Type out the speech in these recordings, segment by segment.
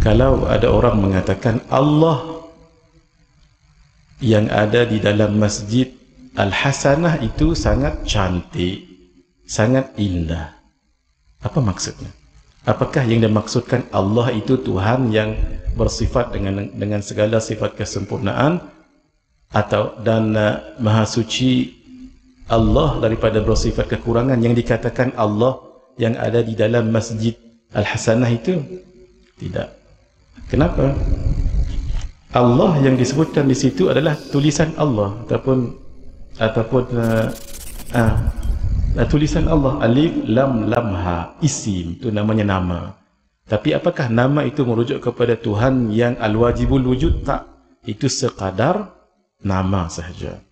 Kalau ada orang mengatakan Allah yang ada di dalam Masjid Al-Hasanah itu sangat cantik, sangat indah, apa maksudnya? Apakah yang dimaksudkan Allah itu Tuhan yang bersifat dengan segala sifat kesempurnaan, atau Maha Suci Allah daripada bersifat kekurangan yang dikatakan Allah yang ada di dalam Masjid Al-Hasanah itu? Tidak. Kenapa? Allah yang disebutkan di situ adalah tulisan Allah ataupun tulisan Allah, alif lam lam ha, isim, itu namanya nama. Tapi apakah nama itu merujuk kepada Tuhan yang al-wajibul wujud? Tak. Itu sekadar nama sahaja.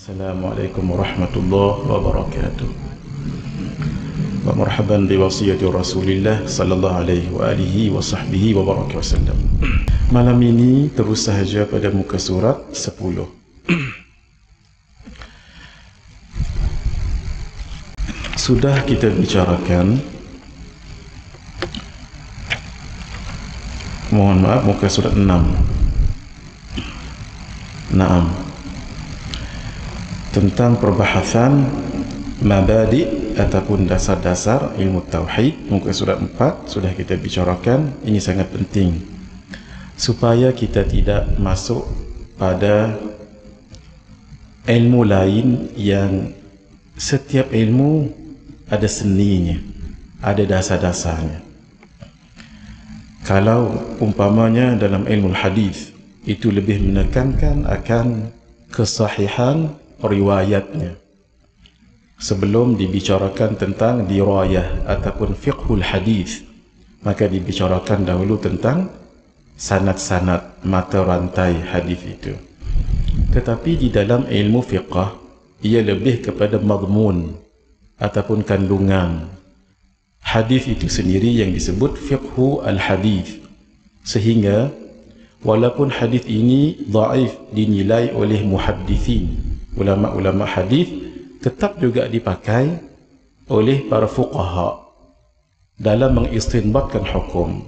Assalamualaikum warahmatullahi wabarakatuh. Wa marhaban bi wasiyati Rasulillah sallallahu alaihi wa alihi wa sahbihi wa baraka wasallam. Malam ini terus sahaja pada muka surat 10. Sudah kita bicarakan, mohon maaf, muka surat 6. Naam, tentang perbahasan mabadi ataupun dasar-dasar ilmu tauhid. Muka surat 4 sudah kita bicarakan. Ini sangat penting supaya kita tidak masuk pada ilmu lain yang setiap ilmu ada seninya, ada dasar-dasarnya. Kalau umpamanya dalam ilmu hadis itu lebih menekankan akan kesahihan riwayatnya sebelum dibicarakan tentang dirayah ataupun fiqhul hadis, maka dibicarakan dahulu tentang sanad-sanad, mata rantai hadis itu. Tetapi di dalam ilmu fiqh ia lebih kepada madmun ataupun kandungan hadis itu sendiri yang disebut fiqhu al-hadis, sehingga walaupun hadis ini dhaif dinilai oleh muhaddithin, ulama-ulama hadis, tetap juga dipakai oleh para fuqaha dalam mengistinbatkan hukum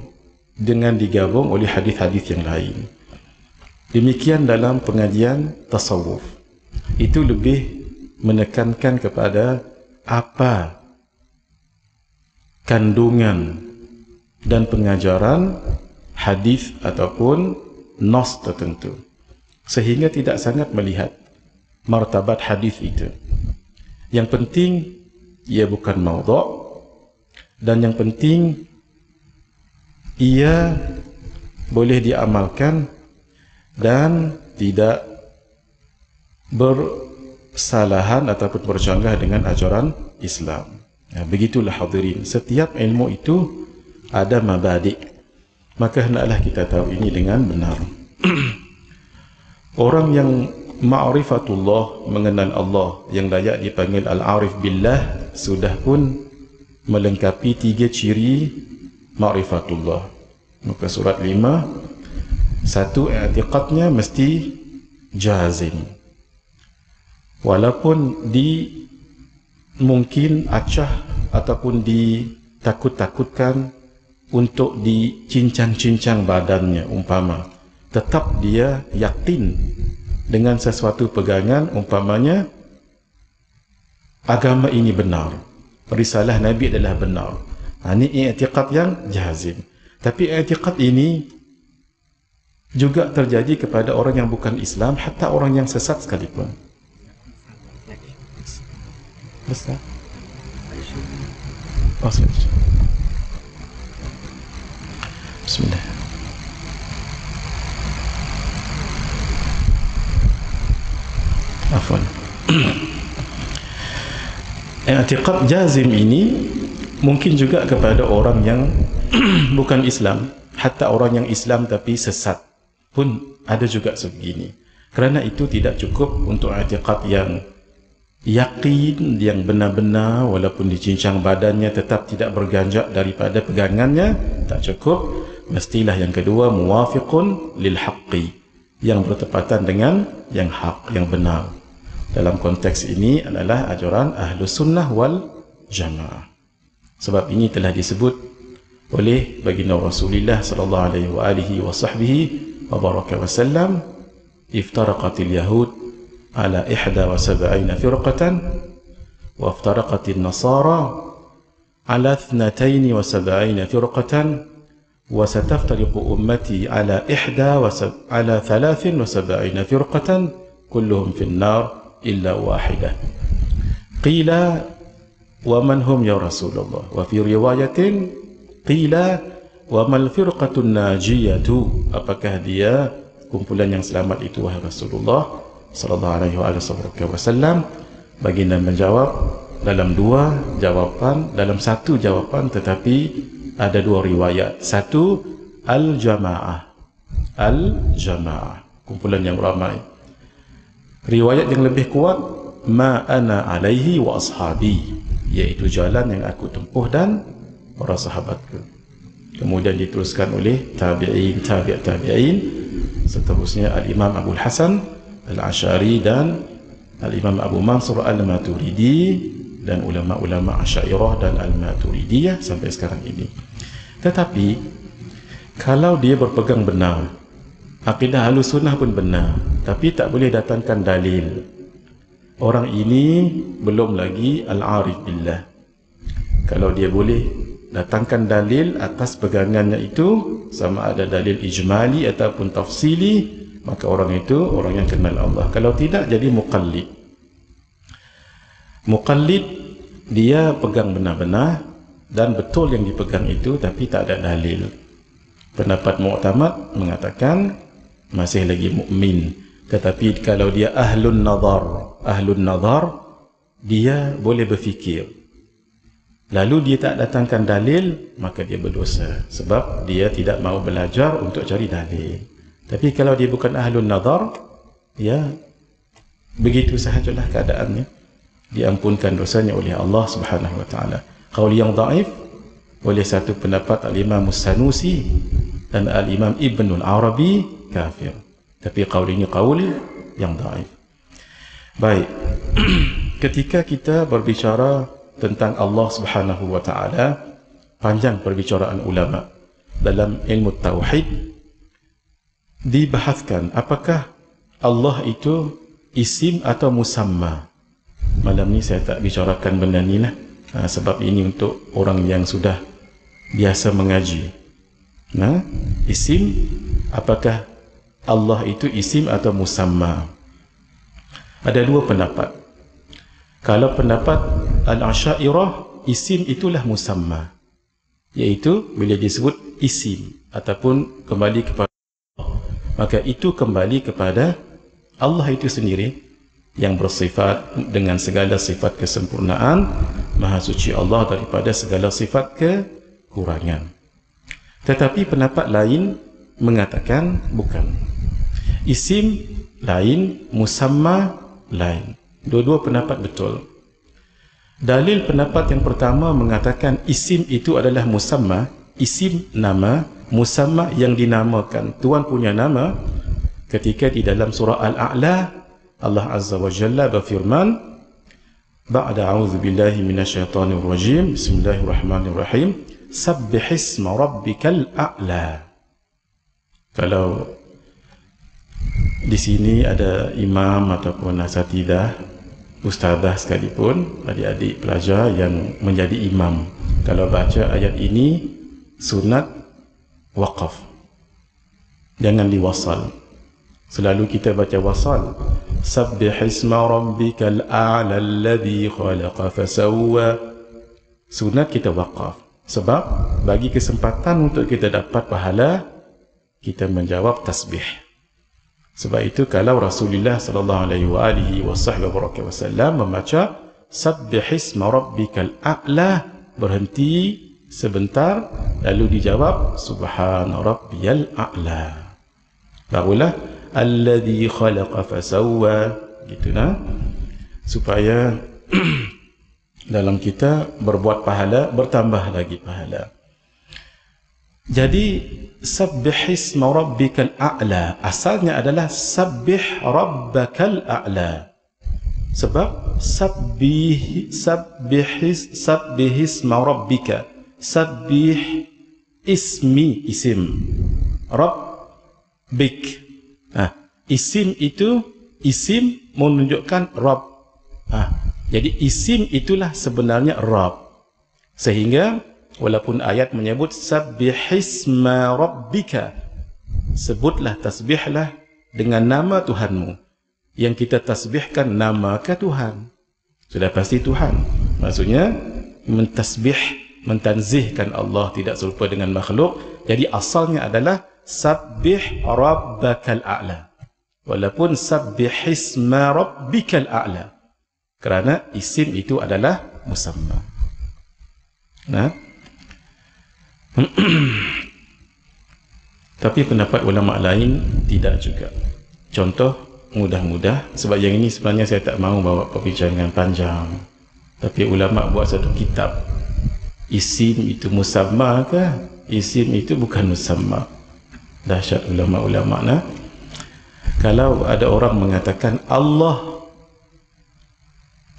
dengan digabung oleh hadis-hadis yang lain. Demikian dalam pengajian tasawuf, itu lebih menekankan kepada apa kandungan dan pengajaran hadis ataupun nas tertentu, sehingga tidak sangat melihat martabat hadis itu. Yang penting ia bukan maudhu', dan yang penting ia boleh diamalkan dan tidak bersalahan ataupun bercanggah dengan ajaran Islam. Begitulah hadirin, setiap ilmu itu ada mabadi', maka hendaklah kita tahu ini dengan benar. Orang yang ma'rifatullah, mengenal Allah, yang layak dipanggil al-arif billah, sudah pun melengkapi 3 ciri ma'rifatullah. Muka surat 5, 1, i'tiqadnya mesti jazim, walaupun mungkin acah ataupun ditakut-takutkan untuk dicincang-cincang badannya umpama, tetap dia yakin dengan sesuatu pegangan, umpamanya agama ini benar, risalah Nabi adalah benar. Ini i'tiqad yang jazim. Tapi i'tiqad ini juga terjadi kepada orang yang bukan Islam, hatta orang yang sesat sekalipun. Besar. Bismillah. Afwan. I'tiqad jazim ini mungkin juga kepada orang yang bukan Islam, hatta orang yang Islam tapi sesat pun ada juga sebegini. Kerana itu tidak cukup untuk i'tiqad yang yakin, yang benar-benar walaupun dicincang badannya tetap tidak berganjak daripada pegangannya, tak cukup. Mestilah yang kedua, muwafiqun lil haqqi, yang bertepatan dengan yang hak, yang benar. dalam konteks ini adalah ajaran Ahlus Sunnah wal Jamaah. Sebab ini telah disebut oleh baginda Rasulullah sallallahu alaihi wa baraka wasallam, iftaraqatil yahud ala 71 firqatan wa iftaraqatin nasara ala 72 firqatan wa sataftariqu ummati ala 73 firqatan kulluhum fin nar illa wahidah. Qila wa man hum ya Rasulullah, wa fi riwayatin qila wa mal firqatun najiyatu, apakah dia kumpulan yang selamat itu wahai Rasulullah sallallahu alaihi wasallam? Baginda menjawab dalam dua jawapan, dalam satu jawapan tetapi ada dua riwayat. Satu, al-jamaah, kumpulan yang ramai. Riwayat yang lebih kuat, ma ana alaihi wa ashabi, iaitu jalan yang aku tempuh dan para sahabatku. Kemudian diteruskan oleh tabi'in, tabi'in, seterusnya al-Imam Abu Hasan al-Ash'ari dan al-Imam Abu Mansur al-Maturidi dan ulama-ulama Asy'ariyah dan al-Maturidiyah sampai sekarang ini. Tetapi kalau dia berpegang benar, akidah Ahlus Sunnah pun benar, tapi tak boleh datangkan dalil, orang ini belum lagi al-arif billah. Kalau dia boleh datangkan dalil atas pegangannya itu, sama ada dalil ijmali ataupun tafsili, maka orang itu orang yang kenal Allah. Kalau tidak, jadi muqallid. Muqallid, dia pegang benar-benar dan betul yang dipegang itu, tapi tak ada dalil. Pendapat Mu'tamad mengatakan masih lagi mukmin. Tetapi kalau dia ahlun nazar, dia boleh berfikir, lalu dia tak datangkan dalil, maka dia berdosa, sebab dia tidak mahu belajar untuk cari dalil. Tapi kalau dia bukan ahlun nazar, ya begitu sahajalah keadaannya, diampunkan dosanya oleh Allah Subhanahu wa taala. Qaul yang dhaif oleh satu pendapat al-Imam As-Sanusi dan al-Imam Ibn al-Arabi kafir. Tapi qaul ini qaul yang dhaif. Baik. Ketika kita berbicara tentang Allah Subhanahu wa taala, panjang perbicaraan ulama dalam ilmu tauhid, dibahaskan apakah Allah itu isim atau musamma. Malam ni saya tak bicarakan benda ni lah, sebab ini untuk orang yang sudah biasa mengaji. Isim, apakah Allah itu isim atau musamma? Ada dua pendapat. Kalau pendapat al-Asy'ariyah, isim itulah musamma, iaitu bila disebut isim ataupun kembali kepada Allah, maka itu kembali kepada Allah itu sendiri yang bersifat dengan segala sifat kesempurnaan, maha suci Allah daripada segala sifat kekurangan. Tetapi pendapat lain mengatakan bukan. Isim lain, musamma lain. Dua-dua pendapat betul. Dalil pendapat yang pertama mengatakan isim itu adalah musamma, isim nama, musamma yang dinamakan, Tuhan punya nama. Ketika di dalam surah Al-A'la, Allah Azza wa Jalla berfirman, ba'da a'udzu billahi minasyaitonir rajim, bismillahirrahmanirrahim, sabbihisma rabbikal a'la. Kalau di sini ada imam ataupun asatidah, ustazah sekalipun, adik-adik pelajar yang menjadi imam, kalau baca ayat ini sunat waqaf, jangan diwasal. Selalu kita baca wasal, sabbihisma rabbikal a'la alladhi khalaqa fasawwa. Sunat kita waqaf, sebab bagi kesempatan untuk kita dapat pahala, kita menjawab tasbih. Sebab itu kalau Rasulullah sallallahu alaihi wasallam membaca sabbihisma rabbikal a'la, berhenti sebentar lalu dijawab subhana rabbiyal a'la, barulah alladhi khalaqa fasawwa, gitu nah, supaya dalam kita berbuat pahala bertambah lagi pahala. Jadi sabbihisma rabbikal a'la asalnya adalah sabbih rabbakal a'la. Sebab sabbihisma rabbika, sabbih ismi, isim, rabbik. Isim itu, isim menunjukkan Rabb. Jadi isim itulah sebenarnya Rabb. Sehingga walaupun ayat menyebut sabbihisma rabbika, sebutlah, tasbihlah dengan nama Tuhanmu. Yang kita tasbihkan nama ke Tuhan, sudah pasti Tuhan. Maksudnya mentasbih, mentanzihkan Allah, tidak serupa dengan makhluk. Jadi asalnya adalah sabbih rabbakal a'la, walaupun sabbihisma rabbikal a'la, kerana isim itu adalah musamma. Tapi pendapat ulama lain tidak juga. Contoh mudah-mudah, sebab yang ini sebenarnya saya tak mahu bawa perbincangan panjang, tapi ulama buat satu kitab, isim itu musamma ke, isim itu bukan musamma. Dahsyat ulama-ulama. Kalau ada orang mengatakan Allah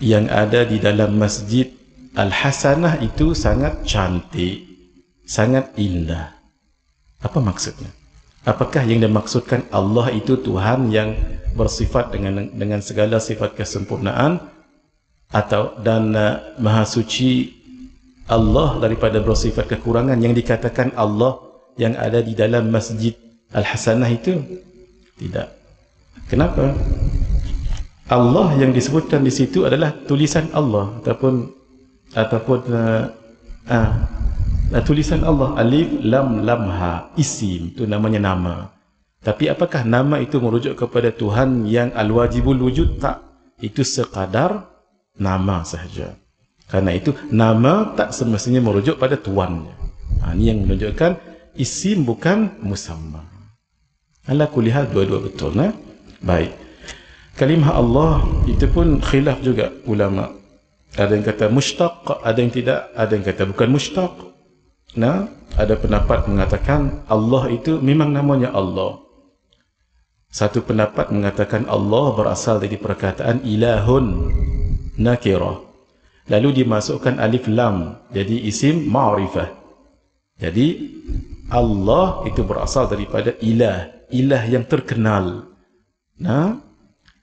yang ada di dalam Masjid Al-Hasanah itu sangat cantik, sangat indah, apa maksudnya? Apakah yang dimaksudkan Allah itu Tuhan yang bersifat dengan segala sifat kesempurnaan, dan maha suci Allah daripada bersifat kekurangan, yang dikatakan Allah yang ada di dalam Masjid Al-Hasanah itu? Tidak. Kenapa? Allah yang disebutkan di situ adalah tulisan Allah ataupun tulisan Allah, alif lam lam ha, isim itu namanya nama. Tapi apakah nama itu merujuk kepada Tuhan yang al-wajibul wujud? Tak, itu sekadar nama sahaja. Karena itu nama tak semestinya merujuk pada tuannya. Ini yang menunjukkan isim bukan musamma. Ala kulli hal, dua-dua betul. Baik. Kalimah Allah itu pun khilaf juga ulama. Ada yang kata mushtaq, ada yang tidak, ada yang kata bukan mushtaq. Ada pendapat mengatakan Allah itu memang namanya Allah. Satu pendapat mengatakan Allah berasal dari perkataan ilahun nakirah, lalu dimasukkan alif lam, jadi isim ma'rifah. Jadi Allah itu berasal daripada ilah, ilah yang terkenal.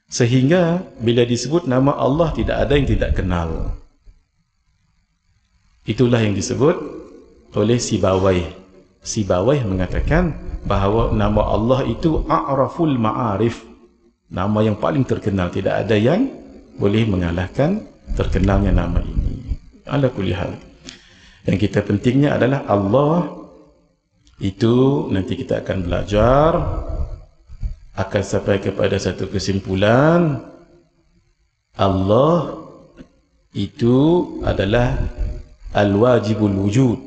Sehingga bila disebut nama Allah, tidak ada yang tidak kenal. Itulah yang disebut oleh Sibawayh. Sibawayh mengatakan bahawa nama Allah itu a'raful ma'arif, nama yang paling terkenal, tidak ada yang boleh mengalahkan terkenalnya nama ini. Ala kulli hal, yang kita pentingnya adalah Allah itu, nanti kita akan belajar, akan sampai kepada satu kesimpulan, Allah itu adalah al-wajibul wujud,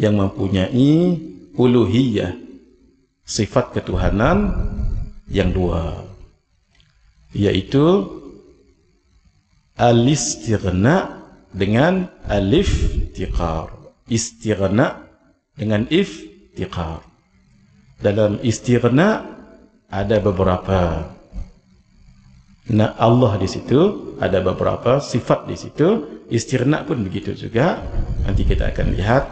yang mempunyai uluhiyah, sifat ketuhanan yang dua, yaitu al-istighna dengan al-iftiqar. Istighna dengan iftiqar. Dalam istighna ada beberapa Allah di situ, ada beberapa sifat di situ. Istighna pun begitu juga. Nanti kita akan lihat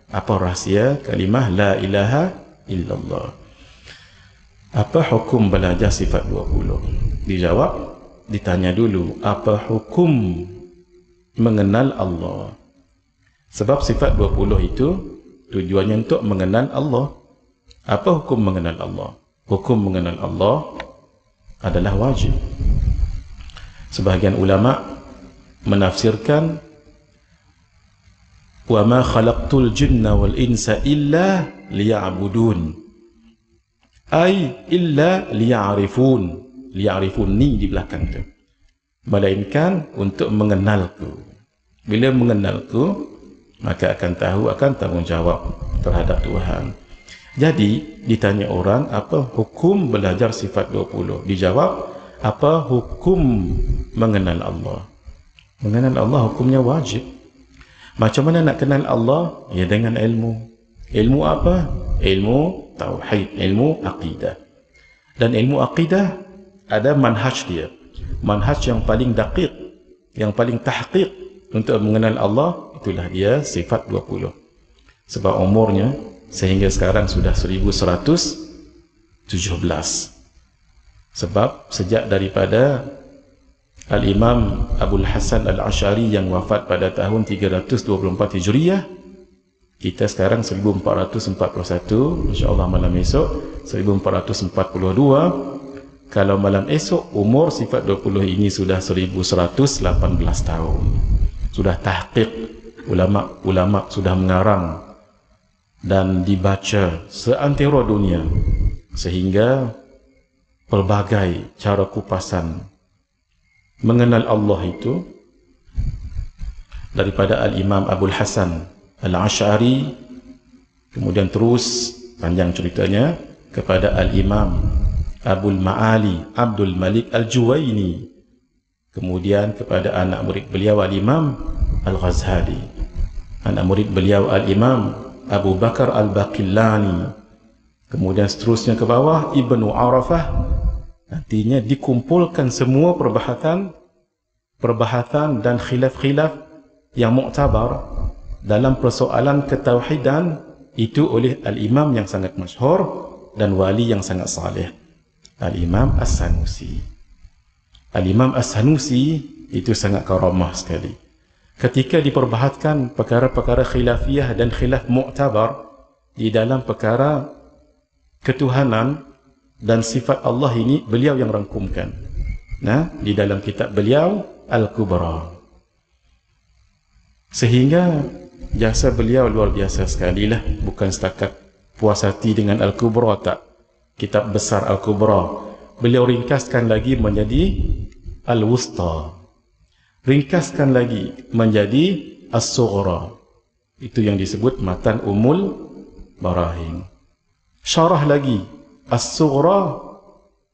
apa rahsia kalimah la ilaha illallah. Apa hukum belajar sifat 20? Dijawab, ditanya dulu, apa hukum mengenal Allah? Sebab sifat 20 itu tujuannya untuk mengenal Allah. Apa hukum mengenal Allah? Hukum mengenal Allah adalah wajib. Sebahagian ulama menafsirkan wa ma khalaqtul jinna wal insa illa liya'budun, ay illa liya'rifun. Liya'rifun ni di belakang tu, melainkan untuk mengenalku. Bila mengenalku, maka akan tahu, akan tanggungjawab terhadap Tuhan. Jadi ditanya orang, apa hukum belajar sifat 20? Dijawab, apa hukum mengenal Allah? Mengenal Allah hukumnya wajib. Macam mana nak kenal Allah? Ya dengan ilmu. Ilmu apa? Ilmu tauhid, ilmu aqidah. Dan ilmu aqidah ada manhaj dia, manhaj yang paling daqiq, yang paling tahqiq untuk mengenal Allah, itulah dia sifat 20. Sebab umurnya sehingga sekarang sudah 1117. Sebab sejak daripada Al-Imam Abul Hasan Al-Ash'ari yang wafat pada tahun 324 Hijriyah, kita sekarang 1441, insya-Allah malam esok 1442. Kalau malam esok umur sifat 20 ini sudah 1118 tahun. Sudah tahqiq, ulama sudah mengarang dan dibaca seantero dunia, sehingga pelbagai cara kupasan mengenal Allah itu daripada Al-Imam Abul Hasan Al-Ash'ari, kemudian terus panjang ceritanya kepada Al-Imam Abul Ma'ali Abdul Malik Al-Juwaini, kemudian kepada anak murid beliau Al-Imam Al-Ghazali, anak murid beliau Al-Imam Abu Bakar Al-Baqillani, kemudian seterusnya ke bawah Ibnu Arafah. Nantinya dikumpulkan semua perbahasan dan khilaf-khilaf yang muktabar dalam persoalan ketauhidan itu oleh Al-Imam yang sangat masyhur dan wali yang sangat saleh, Al-Imam As-Sanusi. Al-Imam As-Sanusi itu sangat karamah sekali. Ketika diperbahatkan perkara-perkara khilafiyah dan khilaf muktabar di dalam perkara ketuhanan dan sifat Allah ini, beliau yang rangkumkan. Nah, di dalam kitab beliau Al-Kubra. Sehingga jasa beliau luar biasa sekali lah, bukan setakat puas hati dengan Al-Kubra, tak. Kitab besar Al-Kubra beliau ringkaskan lagi menjadi Al-Wusta, ringkaskan lagi menjadi As-Sughra. Itu yang disebut Matan Ummul Barahin. Syarah lagi As-Sughra,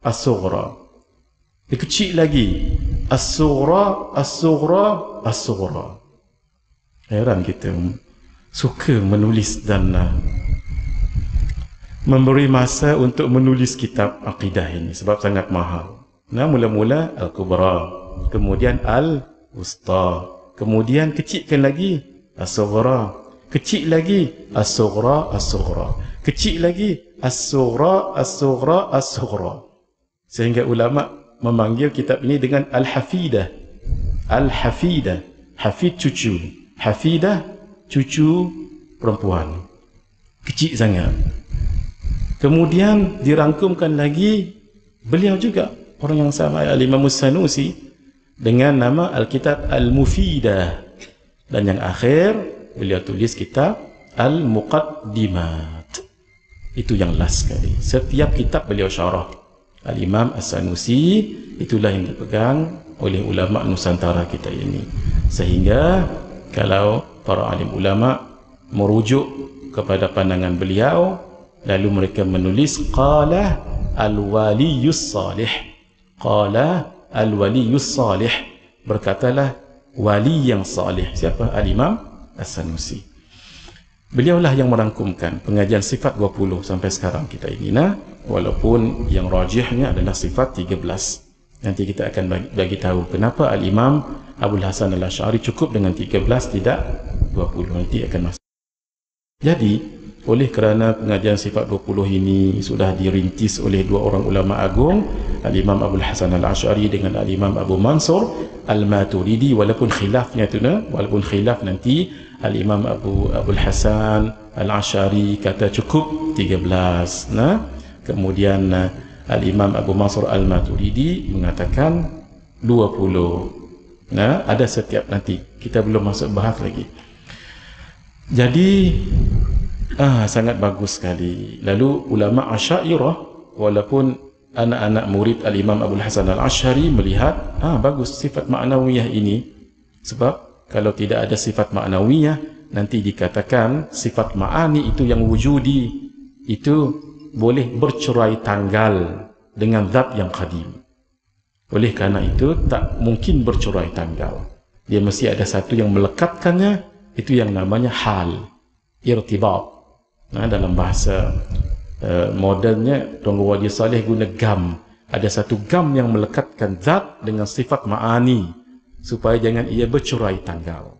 As-Sughra. Dikecil lagi As-Sughra, As-Sughra, As-Sughra. Heran kita suka menulis dan memberi masa untuk menulis kitab akidah ini sebab sangat mahal. Nah, mula-mula Al-Kubra, kemudian Al-Wusta, kemudian kecilkan lagi As-Sughra, kecil lagi As-Sughra, As-Sughra, kecil lagi As-Sughra, As-Sughra, As-Sughra, sehingga ulama memanggil kitab ini dengan Al-Hafidah. Al-Hafidah, Hafid cucu, Hafidah cucu perempuan, kecil sangat. Kemudian dirangkumkan lagi beliau juga orang yang sama, Al-Imam As-Sanusi, dengan nama Al-Kitab Al-Mufidah, dan yang akhir beliau tulis kitab Al-Muqaddimat. Itu yang last sekali. Setiap kitab beliau syarah. Al-Imam As-Sanusi itulah yang dipegang oleh ulama Nusantara kita ini. Sehingga kalau para alim ulama merujuk kepada pandangan beliau, lalu mereka menulis qala al-waliyus salih, qala al-waliyus salih, berkatalah wali yang salih. Siapa? Al-Imam As-Sanusi. Beliaulah yang merangkumkan pengajian sifat 20 sampai sekarang kita ini. Nah, walaupun yang rajihnya adalah sifat 13. Nanti kita akan bagi tahu kenapa Al-Imam Abul Hasan Al-Ash'ari cukup dengan 13 tidak 20. Nanti akan masuk. Jadi, oleh kerana pengajian sifat 20 ini sudah dirintis oleh dua orang ulama agung, Al-Imam Abul Hasan Al-Ash'ari dengan Al-Imam Abu Mansur Al-Maturidi, walaupun khilafnya itu, walaupun khilaf nanti Al-Imam Abul Hasan Al-Ash'ari kata cukup 13. Nah, kemudian Al-Imam Abu Mansur Al-Maturidi mengatakan 20. Nah, ada setiap nanti. Kita belum masuk bahas lagi. Jadi sangat bagus sekali. Lalu ulama Asy'ariyah, walaupun anak-anak murid Al-Imam Abul Hasan Al-Ash'ari melihat bagus sifat ma'nawiyah ini, sebab kalau tidak ada sifat ma'nawiyah nanti dikatakan sifat ma'ani itu yang wujudi itu boleh bercerai tanggal dengan zat yang qadim. Oleh kerana itu tak mungkin bercerai tanggal. Dia mesti ada satu yang melekatkannya, itu yang namanya hal, irtibat. Nah, dalam bahasa modernnya Tuan Guru Wadi Saleh guna gam. Ada satu gam yang melekatkan zat dengan sifat ma'ani supaya jangan ia bercerai tanggal.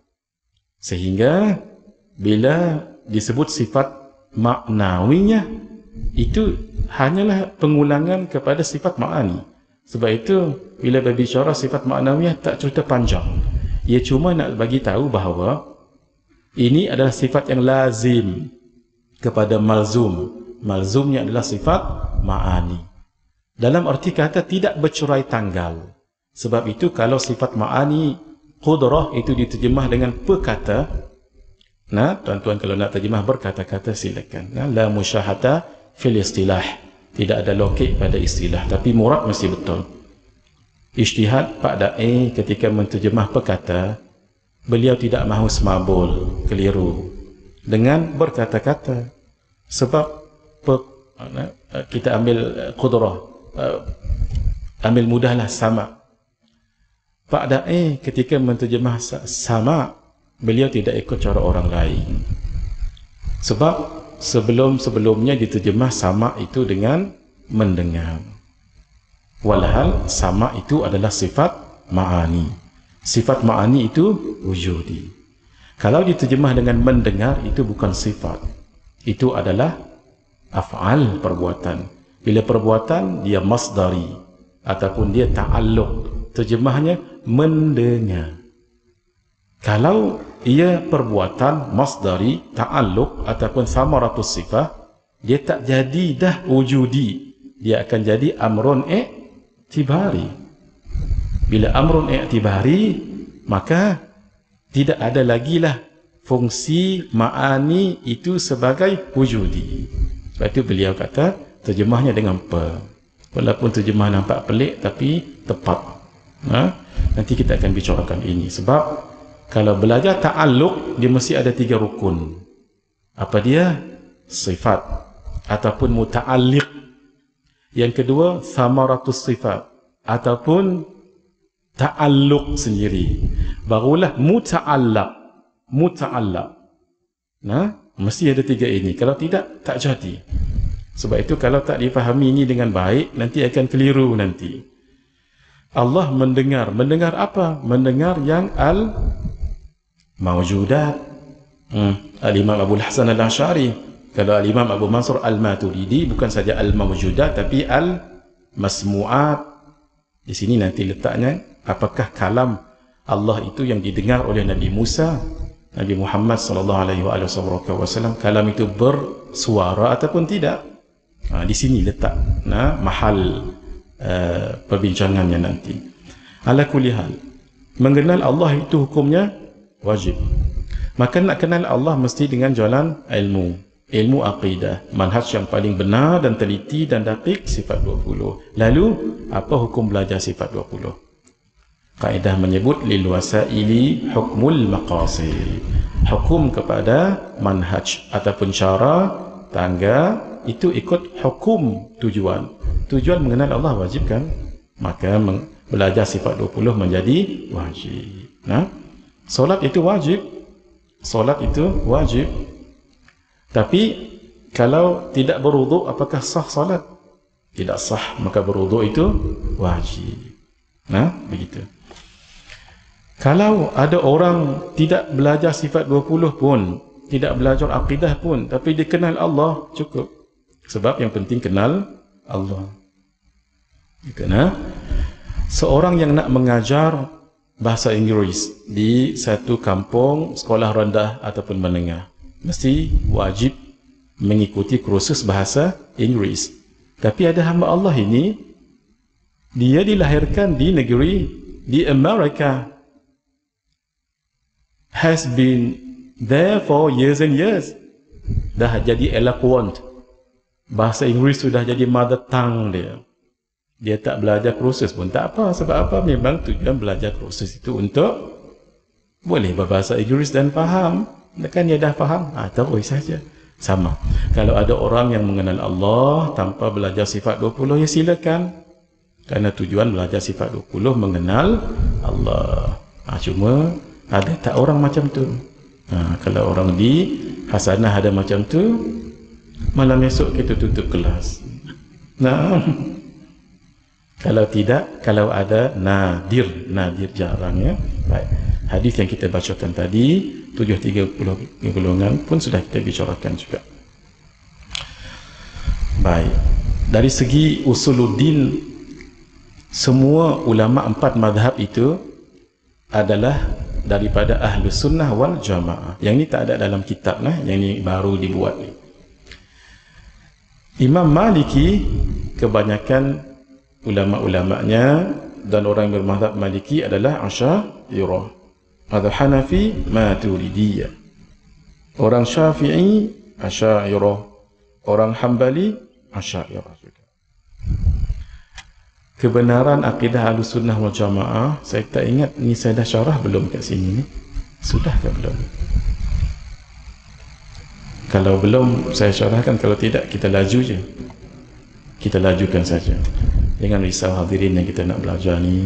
Sehingga bila disebut sifat maknawinya, itu hanyalah pengulangan kepada sifat ma'ani. Sebab itu bila berbicara sifat maknawiyah tak cerita panjang. Ia cuma nak bagi tahu bahawa ini adalah sifat yang lazim kepada malzum. Malzumnya adalah sifat ma'ani. Dalam arti kata tidak bercerai tanggal. Sebab itu kalau sifat ma'ani qudrah itu diterjemah dengan perkata, nah tuan-tuan kalau nak terjemah berkata-kata silakan. Nah, la musyahata fil istilah. Tidak ada lokek pada istilah, tapi murad mesti betul. Ijtihad Pak Da'i ketika menterjemah perkata, beliau tidak mahu semabul, keliru dengan berkata-kata. Sebab kita ambil qudrah, ambil mudahlah sama. Pak Da'i ketika menterjemah sama, beliau tidak ikut cara orang lain. Sebab sebelum-sebelumnya diterjemah sama itu dengan mendengar. Walhal sama itu adalah sifat ma'ani. Sifat ma'ani itu wujudi. Kalau diterjemah dengan mendengar, itu bukan sifat. Itu adalah af'al, perbuatan. Bila perbuatan, dia masdari ataupun dia ta'alluq. Terjemahnya mendengar. Kalau ia perbuatan masdari, ta'alluq ataupun samaratus sifah, dia tak jadi dah wujudi. Dia akan jadi amrun i'tibari. Bila amrun i'tibari, maka tidak ada lagi lah fungsi ma'ani itu sebagai wujudi. Sebab itu beliau kata terjemahnya dengan per. Walaupun terjemah nampak pelik tapi tepat. Nanti kita akan bicarakan ini. Sebab kalau belajar ta'alluq, dia mesti ada 3 rukun. Apa dia? Sifat ataupun muta'alliq. Yang kedua, samaratus sifat ataupun ta'alluq sendiri. Barulah muta'allaq. Muta'allaq. Mesti ada 3 ini. Kalau tidak, tak jadi. Sebab itu kalau tak difahami ini dengan baik, nanti akan keliru nanti. Allah mendengar. Mendengar apa? Mendengar yang al-mawjudat. Al-Imam Abu Hasan al-Ash'ari. Kalau Al-Imam Abu Mansur al-Maturidi, bukan saja al-mawjudat, tapi al-masmu'at. Di sini nanti letaknya, apakah kalam Allah itu yang didengar oleh Nabi Musa, Nabi Muhammad SAW, kalam itu bersuara ataupun tidak. Di sini letak mahal perbincangannya nanti. Ala kulli hal, mengenal Allah itu hukumnya wajib. Maka nak kenal Allah mesti dengan jalan ilmu aqidah, manhaj yang paling benar dan teliti dan daqiq, sifat 20. Lalu apa hukum belajar sifat 20? Kaedah menyebut lil wasaili hukmul maqasid. Hukum kepada manhaj ataupun cara tangga itu ikut hukum tujuan. Tujuan mengenal Allah wajib kan? Maka belajar sifat 20 menjadi wajib. Solat itu wajib. Solat itu wajib. Tapi kalau tidak berwuduk, apakah sah solat? Tidak sah, maka berwuduk itu wajib. Begitu. Kalau ada orang tidak belajar sifat 20 pun, tidak belajar akidah pun, tapi dia kenal Allah, cukup. Sebab yang penting kenal Allah. Kerana seorang yang nak mengajar bahasa Inggeris di satu kampung sekolah rendah ataupun menengah, mesti wajib mengikuti kursus bahasa Inggeris. Tapi ada hamba Allah ini, dia dilahirkan di negeri di Amerika, has been there for years and years, dah jadi eloquent, bahasa Inggeris sudah jadi mother tongue dia. Dia tak belajar kursus pun tak apa. Sebab apa? Memang tujuan belajar kursus itu untuk boleh berbahasa Inggeris dan faham. Kan dia dah faham, terus saja. Sama. Kalau ada orang yang mengenal Allah tanpa belajar sifat 20, ya silakan. Kerana tujuan belajar sifat 20 mengenal Allah. Cuma ada tak orang macam tu? Kalau orang di Hasanah ada macam tu, malam esok kita tutup kelas. Kalau tidak, kalau ada nadir jarang ya. Baik. Hadis yang kita bacakan tadi 730 golongan pun sudah kita bicarakan juga. Baik. Dari segi usuluddin, semua ulama 4 mazhab itu adalah daripada Ahlus Sunnah wal Jamaah. Yang ini tak ada dalam kitab lah, yang ini baru dibuat ni. Imam Maliki, kebanyakan ulama-ulamanya dan orang yang bermazhab Maliki adalah Asy'ariyah. Ada Hanafi, Maturidiyah. Orang Syafi'i, Asy'ariyah. Orang Hambali, Asy'ariyah juga. Kebenaran akidah Ahlus Sunnah wal Jamaah, saya tak ingat ni saya dah syarah belum kat sini ni. Sudah ke belum? Kalau belum saya syarahkan, kalau tidak kita laju je. Kita lajukan saja. Jangan risau hadirin yang kita nak belajar ni.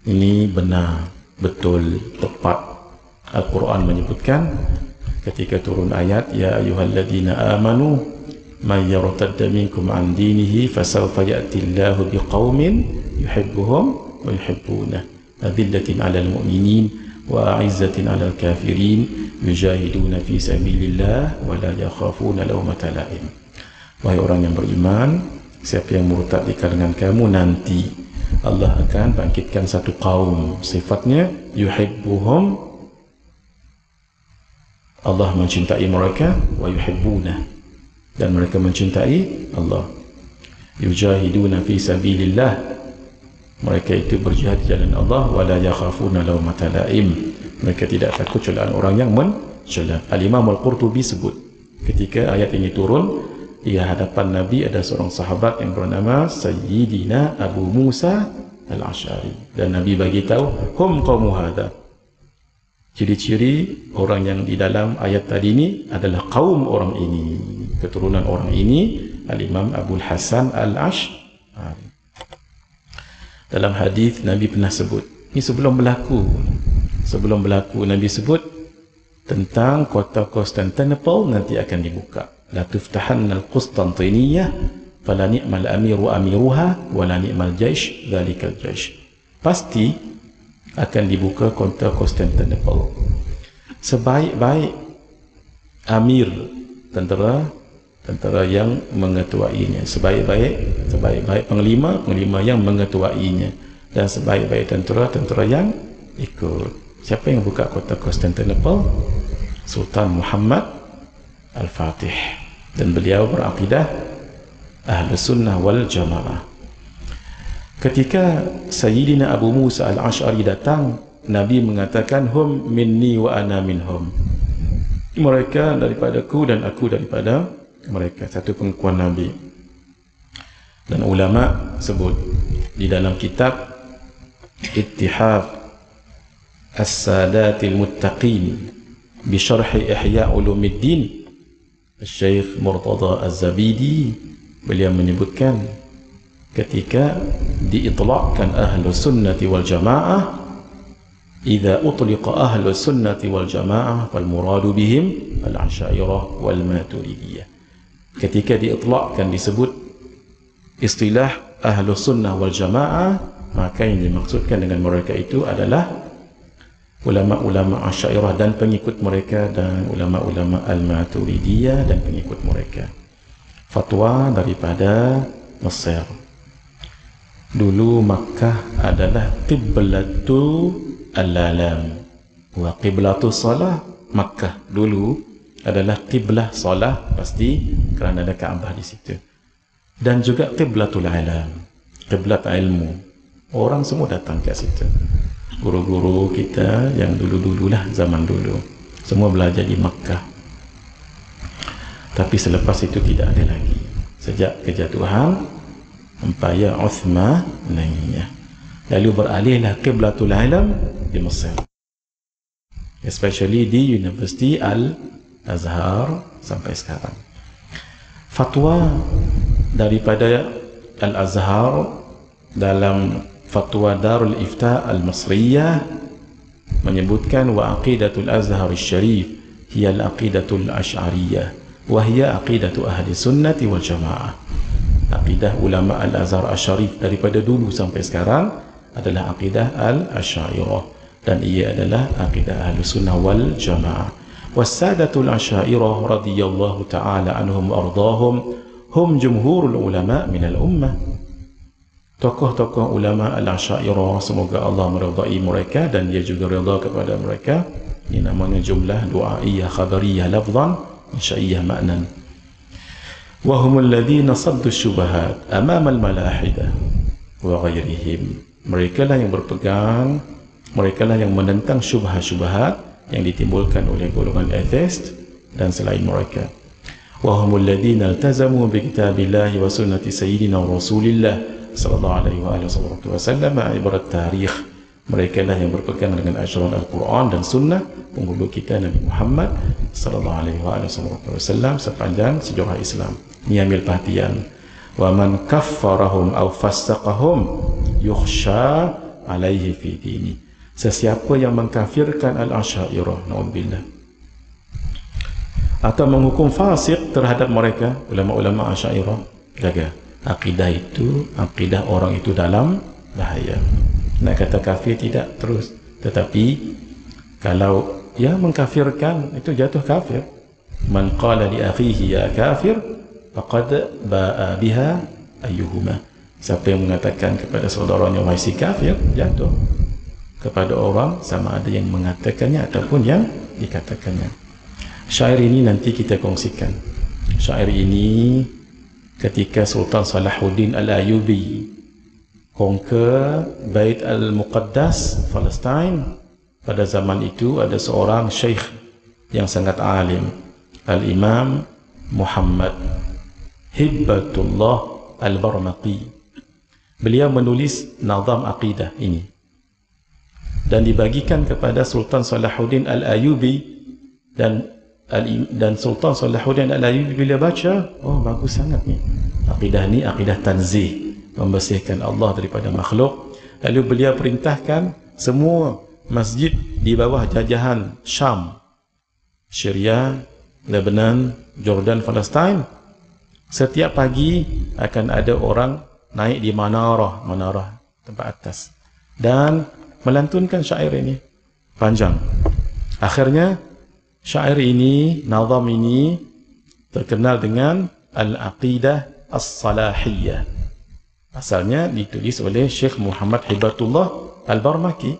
Ini benar, betul, tepat. Al-Quran menyebutkan ketika turun ayat, ya ayyuhalladzina amanu man yartadda minkum an dinihi fasawfa ya'ti Allahu biqaumin yuhibbuhum wa yuhibbunah adillatin 'alal mu'minin wa 'izzatin 'alal kafirin yujahiduna fi sabilillah wa la yakhafuna lawmata la'im. Wahai orang yang beriman, siapa yang murtad di kalangan kamu, nanti Allah akan bangkitkan satu kaum, sifatnya yuhibbuhum, Allah mencintai mereka, wa yuhibbuna, dan mereka mencintai Allah. Yujahiduna fi sabilillah, mereka itu berjihad di jalan Allah, wa la yakhafuna lawmata la'im, mereka tidak takut celaan orang yang mencela. Al-Imam Al-Qurtubi sebut ketika ayat ini turun, di hadapan Nabi ada seorang sahabat yang bernama Sayyidina Abu Musa Al-Asy'ari, dan Nabi bagi tahu hum qaumu hadza, ciri-ciri orang yang di dalam ayat tadi ini adalah kaum orang ini, keturunan orang ini. Al-Imam Abul Hasan Al-Asy'ari. Dalam hadis Nabi pernah sebut, ini sebelum berlaku Nabi sebut tentang kota Konstantinopel nanti akan dibuka. La tuftahanna al-Qustantiniyah fala ni'mal amiru amiruha wa la ni'mal jaish dzalikal jaish. Pasti akan dibuka kota Konstantinopel. Sebaik-baik amir, tentera yang mengetuainya, sebaik-baik panglima yang mengetuainya, dan sebaik-baik tentera yang ikut. Siapa yang buka kota Konstantinopel? Sultan Muhammad Al-Fatih, dan beliau berakidah Ahlus Sunnah wal Jamaah. Ketika Sayyidina Abu Musa Al-Asy'ari datang, Nabi mengatakan hum minni wa ana minhum, mereka daripadaku dan aku daripada mereka. Satu pengakuan Nabi. Dan ulama sebut di dalam kitab Ittihaf As-Sadatil Muttaqin bi Syarh Ihya Ulumuddin, Syekh Murtada Az-Zabidi, beliau menyebutkan ketika diitlaqkan Ahlus Sunnati wal Jamaah, idza utliqa Ahlus Sunnati wal Jamaah fal muradu bihim al-Asy'ariyah wal Maturidiyah. Ketika diitlaqkan, disebut istilah Ahlus Sunnah wal Jamaah, maka yang dimaksudkan dengan mereka itu adalah ulama-ulama Asy'ariyah dan pengikut mereka, dan ulama-ulama Al-Maturidiyah dan pengikut mereka. Fatwa daripada Mesir. Dulu Makkah adalah qiblatu al-alam wa qiblatu salah. Makkah dulu adalah qiblah salah, pasti kerana ada Kaabah di situ, dan juga qiblatul alam, qiblat ilmu. Orang semua datang ke situ. Guru-guru kita yang dulu-dululah, zaman dulu, semua belajar di Makkah. Tapi selepas itu tidak ada lagi. Sejak kejatuhan Empayar Uthmaniyah, lalu beralihlah qiblatul alam di Mesir, especially di University Al-Azhar sampai sekarang. Fatwa daripada Al-Azhar dalam Fatwa Darul Ifta Al-Masriyah menyebutkan wa aqidatul Azhar Al-Sharif hiya al-aqidatul Asy'ariyah wa hiya aqidatu ahli sunnati wal jamaah. Akidah ulama Al-Azhar Asy-Syarif daripada dulu sampai sekarang adalah akidah Al-Asy'ariyah, dan ia adalah akidah Ahlussunnah wal Jamaah. Wassadatul Asy'ariyah radhiyallahu ta'ala anhum wa ardahum hum jumhurul ulama minal ummah. Tokoh-tokoh ulama Al-Asy'ariyah, semoga Allah meridai mereka dan dia juga redha kepada mereka. Ini namanya jumlah du'aiyah khabariyah lafzan, insya'iyah maknan. وهم الذين صدوا الشبهات أمام الملاحدة وغيرهم. Mereka lah yang berpegang, mereka lah yang menentang syubhat-syubhat yang ditimbulkan oleh golongan atheist dan selain mereka. وهم الذين التزموا بكتاب الله وسنة سيدنا رسول الله صلى الله عليه وسلم عبر التاريخ. Mereka lah yang berpegang dengan ajaran Al-Quran dan Sunnah penghulu kita Nabi Muhammad sallallahu alaihi wasallam sepanjang sejarah Islam. Ini ambil perhatian. Wa man kaffarahum aw fassaqahum yukhsha alaihi fi dini. Sesiapa yang mengkafirkan Al-Asy'ariyah, naudzubillah, atau menghukum fasik terhadap mereka, ulama-ulama Asy'ariyah, jaga akidah itu, akidah orang itu dalam bahaya. Nak kata kafir tidak terus, tetapi kalau ya mengkafirkan itu jatuh kafir. Man qala li akhihi ya kafir faqad ba'a biha ayyuhuma. Siapa yang mengatakan kepada saudaranya wahai si kafir, jatuh kepada orang sama ada yang mengatakannya ataupun yang dikatakannya. Syair ini nanti kita kongsikan. Syair ini ketika Sultan Salahuddin Al-Ayyubi conquer Bait Al-Muqaddas Palestine, pada zaman itu ada seorang syekh yang sangat alim, Al-Imam Muhammad Hibbatullah Al-Barmaqi. Beliau menulis nazam akidah ini dan dibagikan kepada Sultan Salahuddin Al-Ayyubi, dan Sultan Salahuddin Al-Ayyubi bila baca, oh bagus sangat ni akidah ni, akidah tanzih, membersihkan Allah daripada makhluk. Lalu beliau perintahkan semua masjid di bawah jajahan Syam, Syria, Lebanon, Jordan, Palestin, setiap pagi akan ada orang naik di menarah tempat atas dan melantunkan syair ini panjang. Akhirnya syair ini, nazam ini terkenal dengan Al-Aqidah As-Salahiyah. Asalnya ditulis oleh Syekh Muhammad Hibbatullah Al-Barmaqi.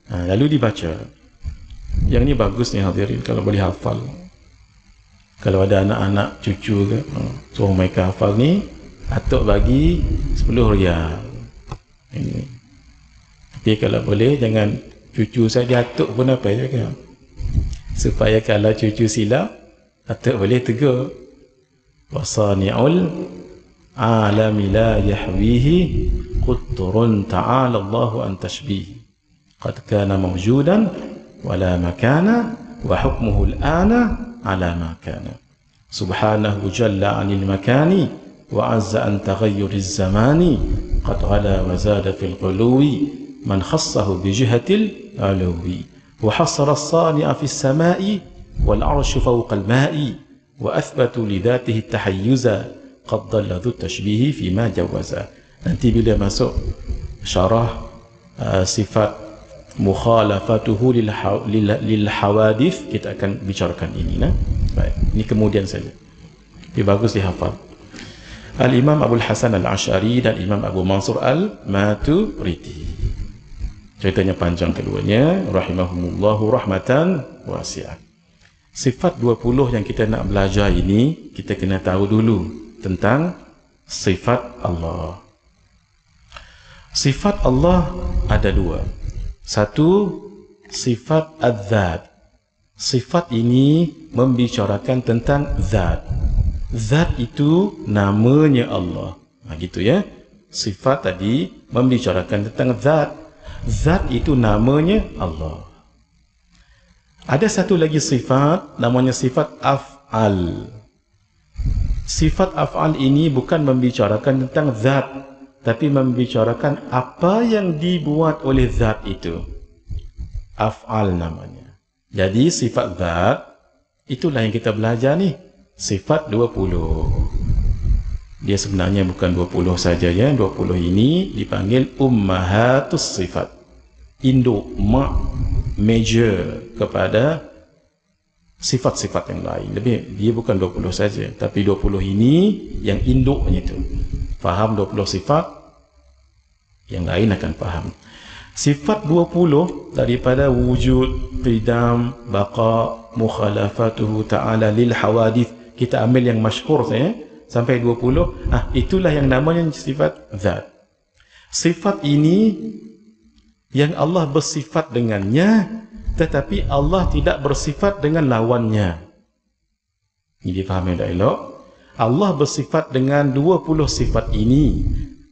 Lalu dibaca. Yang ni bagus ni hadirin, kalau boleh hafal. Kalau ada anak-anak cucu ke, suruh mereka hafal ni, atuk bagi 10 riyal. Ini. Tapi kalau boleh jangan cucu saja, atuk pun apa juga. Supaya kalau cucu silap, atuk boleh tegur. Wasani'ul alami la yahwihi qutrun ta'ala Allahu an tashbih qad kana mawjudan wala makana wa hukmuhu al-ana ala ma kana subhanahu jalla 'anil makani wa 'azza an taghayyur az-zamani qad ghala wa zada fil quluwi man khassahu bi jihatil uluwi wa hasara as-sani'a fis sama'i wal 'arshu fawqa al-ma'i wa athbatu li dhatihi at-tahayyuza qad dhalla dhu tashbihi fima jawaza. Nanti bila masuk syarah sifat mukhalafatuhu lil hawadith, kita akan bicarakan ini. Baik, ini kemudian saja. Ini bagus dihafal. Al-Imam Abu Hasan Al-Asy'ari dan Imam Abu Mansur Al-Maturidi. Ceritanya panjang keduanya, rahimahumullahu rahmatan wasi'ah. Sifat 20 yang kita nak belajar ini, kita kena tahu dulu tentang sifat Allah. Sifat Allah ada dua. Satu, sifat az-zat. Sifat ini membicarakan tentang zat. Zat itu namanya Allah. Gitu ya. Sifat tadi membicarakan tentang zat. Zat itu namanya Allah. Ada satu lagi sifat, namanya sifat af'al. Sifat af'al ini bukan membicarakan tentang zat, tapi membicarakan apa yang dibuat oleh zat itu. Af'al namanya. Jadi sifat zat, itulah yang kita belajar ni. Sifat 20. Dia sebenarnya bukan 20 saja ya. 20 ini dipanggil ummahatus sifat. Induk, mak, major kepada sifat-sifat yang lain. Dia bukan 20 saja, tapi 20 ini yang induknya itu. Faham 20 sifat, yang lain akan faham. Sifat 20 daripada wujud, qidam, baqa, mukhalafatuhu ta'ala lil hawadith. Kita ambil yang masyhur saya sampai 20. Itulah yang namanya sifat zat. Sifat ini yang Allah bersifat dengannya, tetapi Allah tidak bersifat dengan lawannya. Ini difahami tak elok? Allah bersifat dengan 20 sifat ini,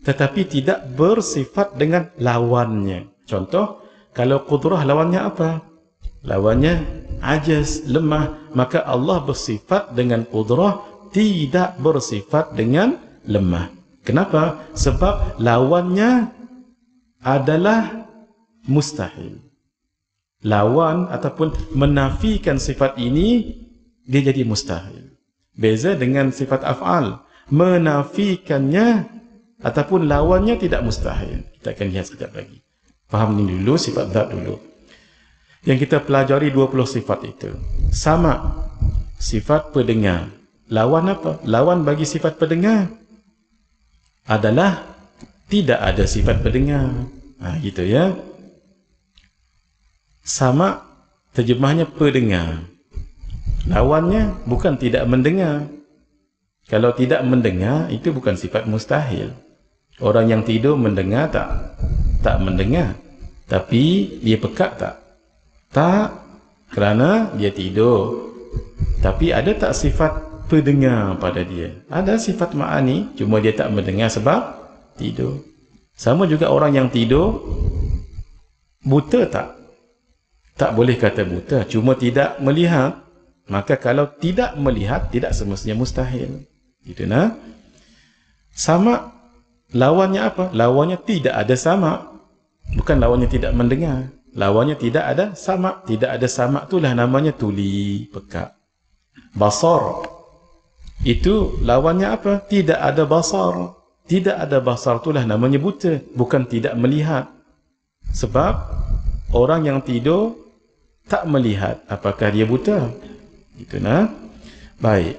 tetapi tidak bersifat dengan lawannya. Contoh, kalau qudrah lawannya apa? Lawannya ajaz, lemah. Maka Allah bersifat dengan qudrah, tidak bersifat dengan lemah. Kenapa? Sebab lawannya adalah mustahil. Lawan ataupun menafikan sifat ini, dia jadi mustahil. Beza dengan sifat af'al, menafikannya ataupun lawannya tidak mustahil. Kita akan lihat sekejap lagi. Faham ini dulu, sifat zat dulu. Yang kita pelajari 20 sifat itu. Sama, sifat pendengar. Lawan apa? Lawan bagi sifat pendengar adalah tidak ada sifat pendengar. Gitu ya. Sama, terjemahnya pendengar. Lawannya bukan tidak mendengar. Kalau tidak mendengar, itu bukan sifat mustahil. Orang yang tidur mendengar tak mendengar. Tapi dia pekak tak? Tak, kerana dia tidur. Tapi ada tak sifat pendengar pada dia? Ada sifat ma'ani, cuma dia tak mendengar sebab tidur. Sama juga orang yang tidur, buta tak? Tak boleh kata buta, cuma tidak melihat. Maka kalau tidak melihat, tidak semestinya mustahil. Gitu nah. Sama, lawannya apa? Lawannya tidak ada sama. Bukan lawannya tidak mendengar. Lawannya tidak ada sama. Tidak ada sama itulah namanya tuli, pekak. Basar, itu lawannya apa? Tidak ada basar. Tidak ada basar itulah namanya buta. Bukan tidak melihat. Sebab orang yang tidur tak melihat, apakah dia buta? Gitu nah. Baik.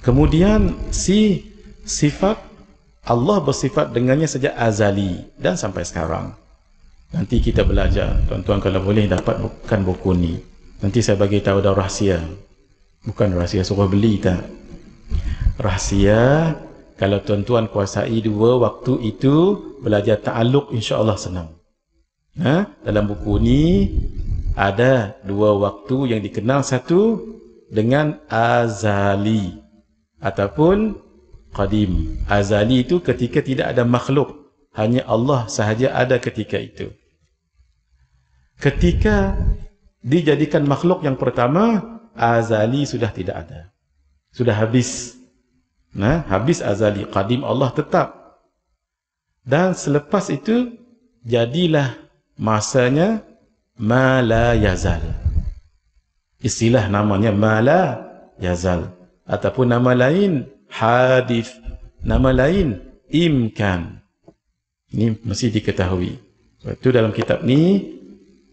Kemudian sifat Allah bersifat dengannya sejak azali dan sampai sekarang. Nanti kita belajar, tuan-tuan kalau boleh dapatkan buku ni. Nanti saya bagi tahu dah rahsia. Bukan rahsia suruh beli tak. Rahsia, kalau tuan-tuan kuasai 2 waktu itu, belajar ta'alluq insya-Allah senang. Dalam buku ni ada 2 waktu yang dikenal, satu dengan azali ataupun qadim. Azali itu ketika tidak ada makhluk, hanya Allah sahaja ada ketika itu. Ketika dijadikan makhluk yang pertama, azali sudah tidak ada, sudah habis. Habis azali. Qadim Allah tetap. Dan selepas itu jadilah masanya ma la yazal. Istilah namanya ma la yazal, ataupun nama lain hadith, nama lain imkan. Ini mesti diketahui. Itu dalam kitab ni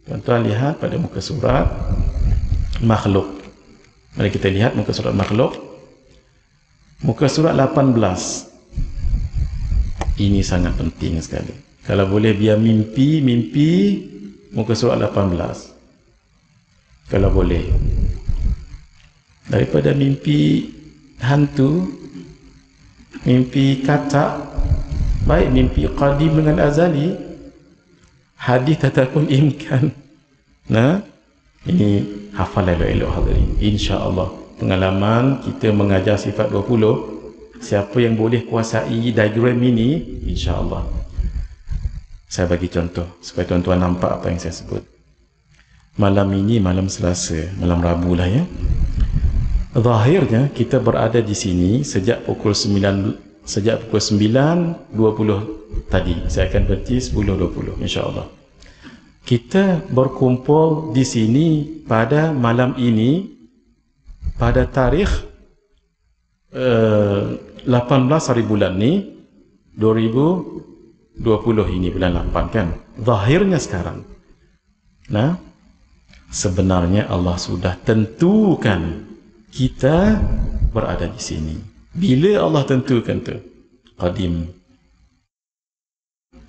tuan-tuan lihat pada muka surat makhluk. Mari kita lihat muka surat makhluk. Muka surat 18. Ini sangat penting sekali. Kalau boleh biar mimpi muka surat 18. Kalau boleh. Daripada mimpi hantu, mimpi katak, baik mimpi qadim dengan azali, hadith ataupun imkan. Ini hafal elok-elok hadirin. InsyaAllah pengalaman kita mengajar sifat 20, siapa yang boleh kuasai diagram ini, insyaAllah. Saya bagi contoh supaya tuan-tuan nampak apa yang saya sebut. Malam ini malam Selasa, malam Rabu lah ya. Zahirnya kita berada di sini sejak pukul 9, sejak pukul 9.20 tadi. Saya akan berhenti 10.20 insya-Allah. Kita berkumpul di sini pada malam ini pada tarikh 18 hari bulan ni 2020 ini bulan 8 kan, zahirnya sekarang. Nah, sebenarnya Allah sudah tentukan kita berada di sini. Bila Allah tentukan tu? Qadim.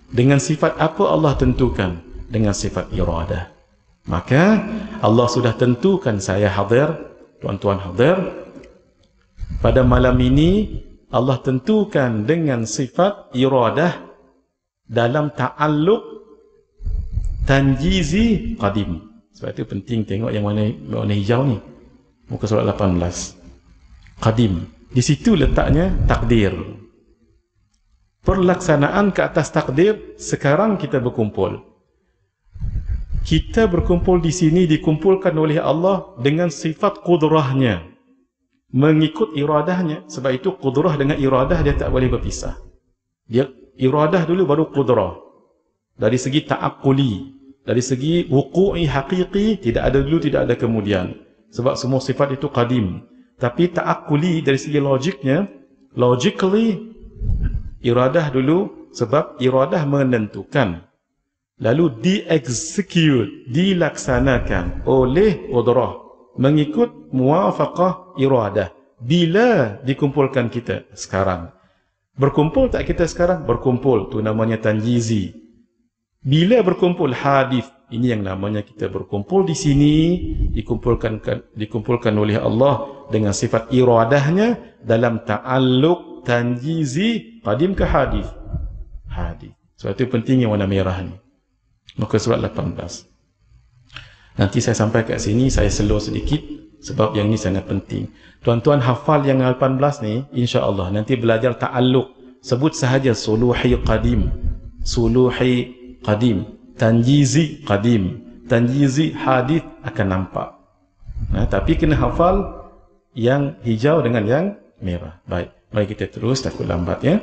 Dengan sifat apa Allah tentukan? Dengan sifat iradah. Maka Allah sudah tentukan saya hadir, tuan-tuan hadir. Pada malam ini Allah tentukan dengan sifat iradah dalam ta'alluq tanjizi qadim. Sebab itu penting tengok yang warna hijau ni. Muka surat 18. Qadim. Di situ letaknya takdir. Perlaksanaan ke atas takdir, sekarang kita berkumpul. Kita berkumpul di sini dikumpulkan oleh Allah dengan sifat qudrahnya. Mengikut iradahnya. Sebab itu qudrah dengan iradah dia tak boleh berpisah. Dia iradah dulu baru qudrah. Dari segi ta'aqquli, dari segi wuqu'i haqiqi, tidak ada dulu, tidak ada kemudian. Sebab semua sifat itu qadim. Tapi ta'aqquli dari segi logiknya, logically iradah dulu, sebab iradah menentukan. Lalu di-execute, dilaksanakan oleh qudrah. Mengikut muwafaqah iradah. Bila dikumpulkan kita sekarang? Berkumpul tak kita sekarang? Berkumpul, tu namanya tanjizi. Bila berkumpul hadith, ini yang namanya kita berkumpul di sini, dikumpulkan oleh Allah dengan sifat iradahnya dalam ta'alluq tanjizi qadim ke hadith. Hadith. Sebab itu pentingnya warna merah ni. Muka surat 18. Nanti saya sampai kat sini, saya slow sedikit sebab yang ni sangat penting. Tuan-tuan hafal yang 18 ni, insya-Allah nanti belajar ta'alluq. Sebut sahaja suluhi qadim, suluhi qadim, tanjizi qadim, tanjizi hadith akan nampak. Nah, tapi kena hafal yang hijau dengan yang merah. Baik, mari kita terus, takut lambat ya.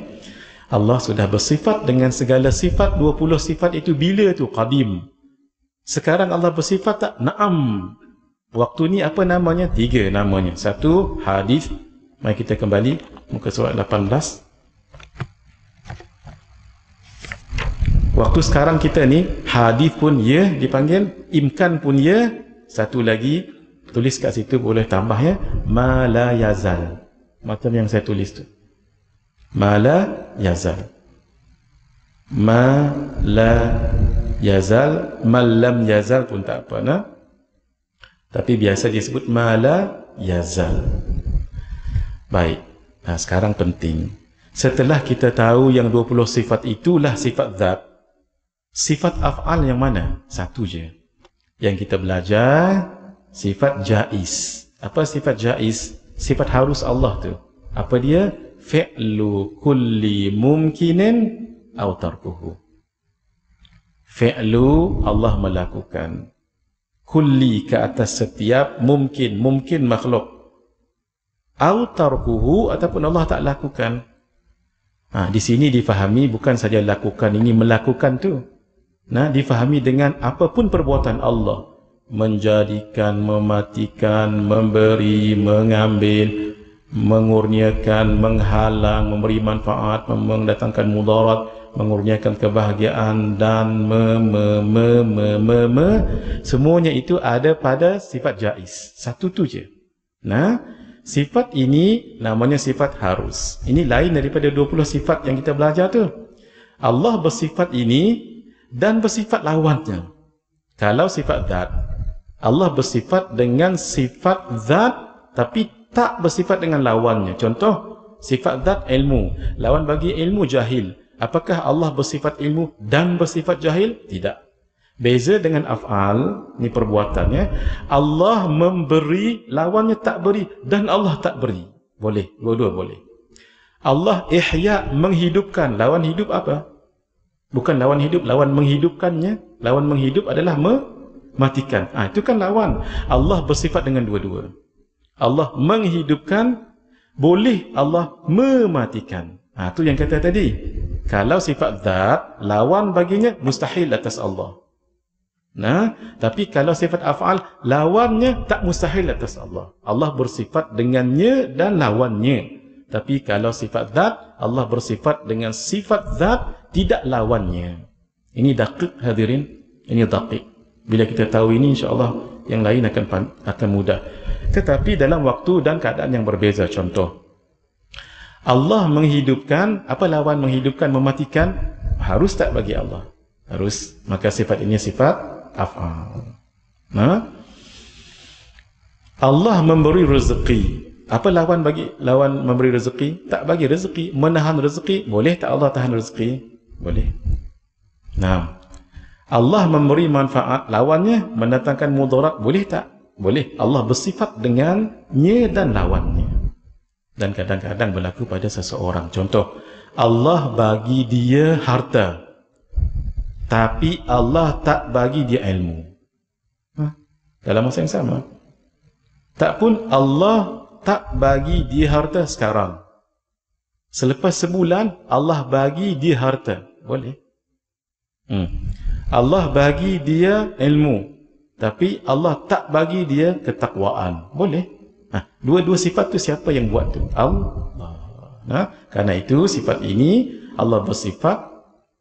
Allah sudah bersifat dengan segala sifat, 20 sifat itu bila tu? Qadim. Sekarang Allah bersifat tak? Naam. Waktu ni apa namanya? 3 namanya. 1, hadis. Mari kita kembali muka surat 18. Waktu sekarang kita ni hadis pun ya dipanggil, imkan pun ya. Satu lagi tulis kat situ, boleh tambah ya, ma la yazal. Macam yang saya tulis tu. Ma la yazal. Ma la yazal, malam yazal pun tak apa nah. Tapi biasa disebut mala yazal. Baik. Nah, sekarang penting. Setelah kita tahu yang 20 sifat itulah sifat zat, sifat af'al yang mana? Satu je. Yang kita belajar sifat jaiz. Apa sifat jaiz? Sifat harus Allah tu. Apa dia? Fi'lu kulli mumkinin aw tarkuhu. Fi'lu Allah melakukan, kulli ke atas setiap, mungkin makhluk, au tarkuhu ataupun Allah tak lakukan. Di sini difahami bukan saja lakukan, ini melakukan tu. Nah, difahami dengan apapun perbuatan Allah, menjadikan, mematikan, memberi, mengambil, mengurniakan, menghalang, memberi manfaat, mendatangkan mudarat, mengurniakan kebahagiaan dan semuanya itu ada pada sifat jaiz. Satu tu je. Nah, sifat ini namanya sifat harus. Ini lain daripada 20 sifat yang kita belajar tu. Allah bersifat ini dan bersifat lawannya. Kalau sifat zat, Allah bersifat dengan sifat zat tapi tak bersifat dengan lawannya. Contoh, sifat zat ilmu. Lawan bagi ilmu jahil. Apakah Allah bersifat ilmu dan bersifat jahil? Tidak. Beza dengan af'al, ni perbuatannya. Allah memberi, lawannya tak beri, dan Allah tak beri. Boleh, dua-dua boleh. Allah ihya, menghidupkan. Lawan hidup apa? Bukan lawan hidup, lawan menghidupkannya. Lawan menghidup adalah mematikan. Itu kan lawan. Allah bersifat dengan dua-dua. Allah menghidupkan, boleh Allah mematikan. Itu yang kata tadi. Kalau sifat zat, lawan baginya mustahil atas Allah. Nah, tapi kalau sifat af'al, lawannya tak mustahil atas Allah. Allah bersifat dengannya dan lawannya. Tapi kalau sifat zat, Allah bersifat dengan sifat zat, tidak lawannya. Ini daqiq hadirin, ini daqiq. Bila kita tahu ini, insya-Allah yang lain akan mudah. Tetapi dalam waktu dan keadaan yang berbeza. Contoh, Allah menghidupkan, apa lawan menghidupkan, mematikan? Harus tak bagi Allah? Harus. Maka sifat ini sifat af'al. Allah memberi rezeki. Apa lawan memberi rezeki? Tak bagi rezeki. Menahan rezeki, boleh tak Allah tahan rezeki? Boleh. Nah, Allah memberi manfaat, lawannya mendatangkan mudarat, boleh tak? Boleh. Allah bersifat dengannya dan lawannya. Dan kadang-kadang berlaku pada seseorang. Contoh, Allah bagi dia harta, tapi Allah tak bagi dia ilmu. Dalam masa yang sama. Tak pun Allah tak bagi dia harta sekarang. Selepas sebulan, Allah bagi dia harta. Boleh. Allah bagi dia ilmu, tapi Allah tak bagi dia ketakwaan. Boleh. Dua-dua sifat tu siapa yang buat tu? Allah. Karena itu sifat ini Allah bersifat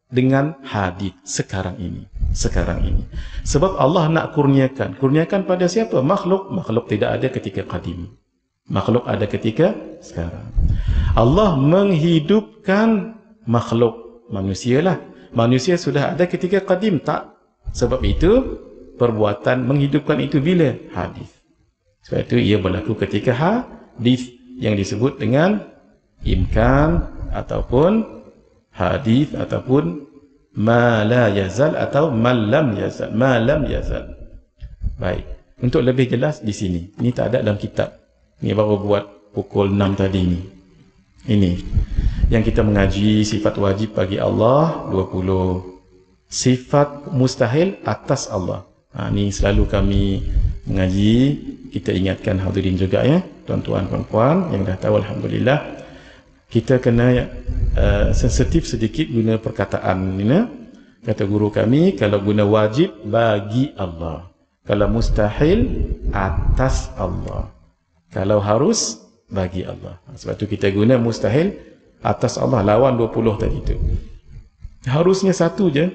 dengan hadith sekarang ini. Sebab Allah nak kurniakan pada siapa? Makhluk. Makhluk tidak ada ketika qadim. Makhluk ada ketika sekarang. Allah menghidupkan makhluk, manusia lah. Manusia sudah ada ketika qadim, tak? Sebab itu perbuatan menghidupkan itu bila? Hadis. Sebab itu ia berlaku ketika hadis yang disebut dengan imkan ataupun hadis ataupun ma la yazal atau man lam yazal. Ma lam yazal. Baik. Untuk lebih jelas di sini. Ini tak ada dalam kitab. Ini baru buat pukul 6 tadi ni. Ini yang kita mengaji sifat wajib bagi Allah 20, sifat mustahil atas Allah. Ini selalu kami mengaji, kita ingatkan hadirin juga ya, tuan-tuan puan-puan yang dah tahu, alhamdulillah. Kita kena sensitif sedikit guna perkataan ini. Kata guru kami, kalau guna wajib bagi Allah, kalau mustahil atas Allah, kalau harus bagi Allah. Sebab tu kita guna mustahil atas Allah, lawan 20 tadi itu. Harusnya satu je.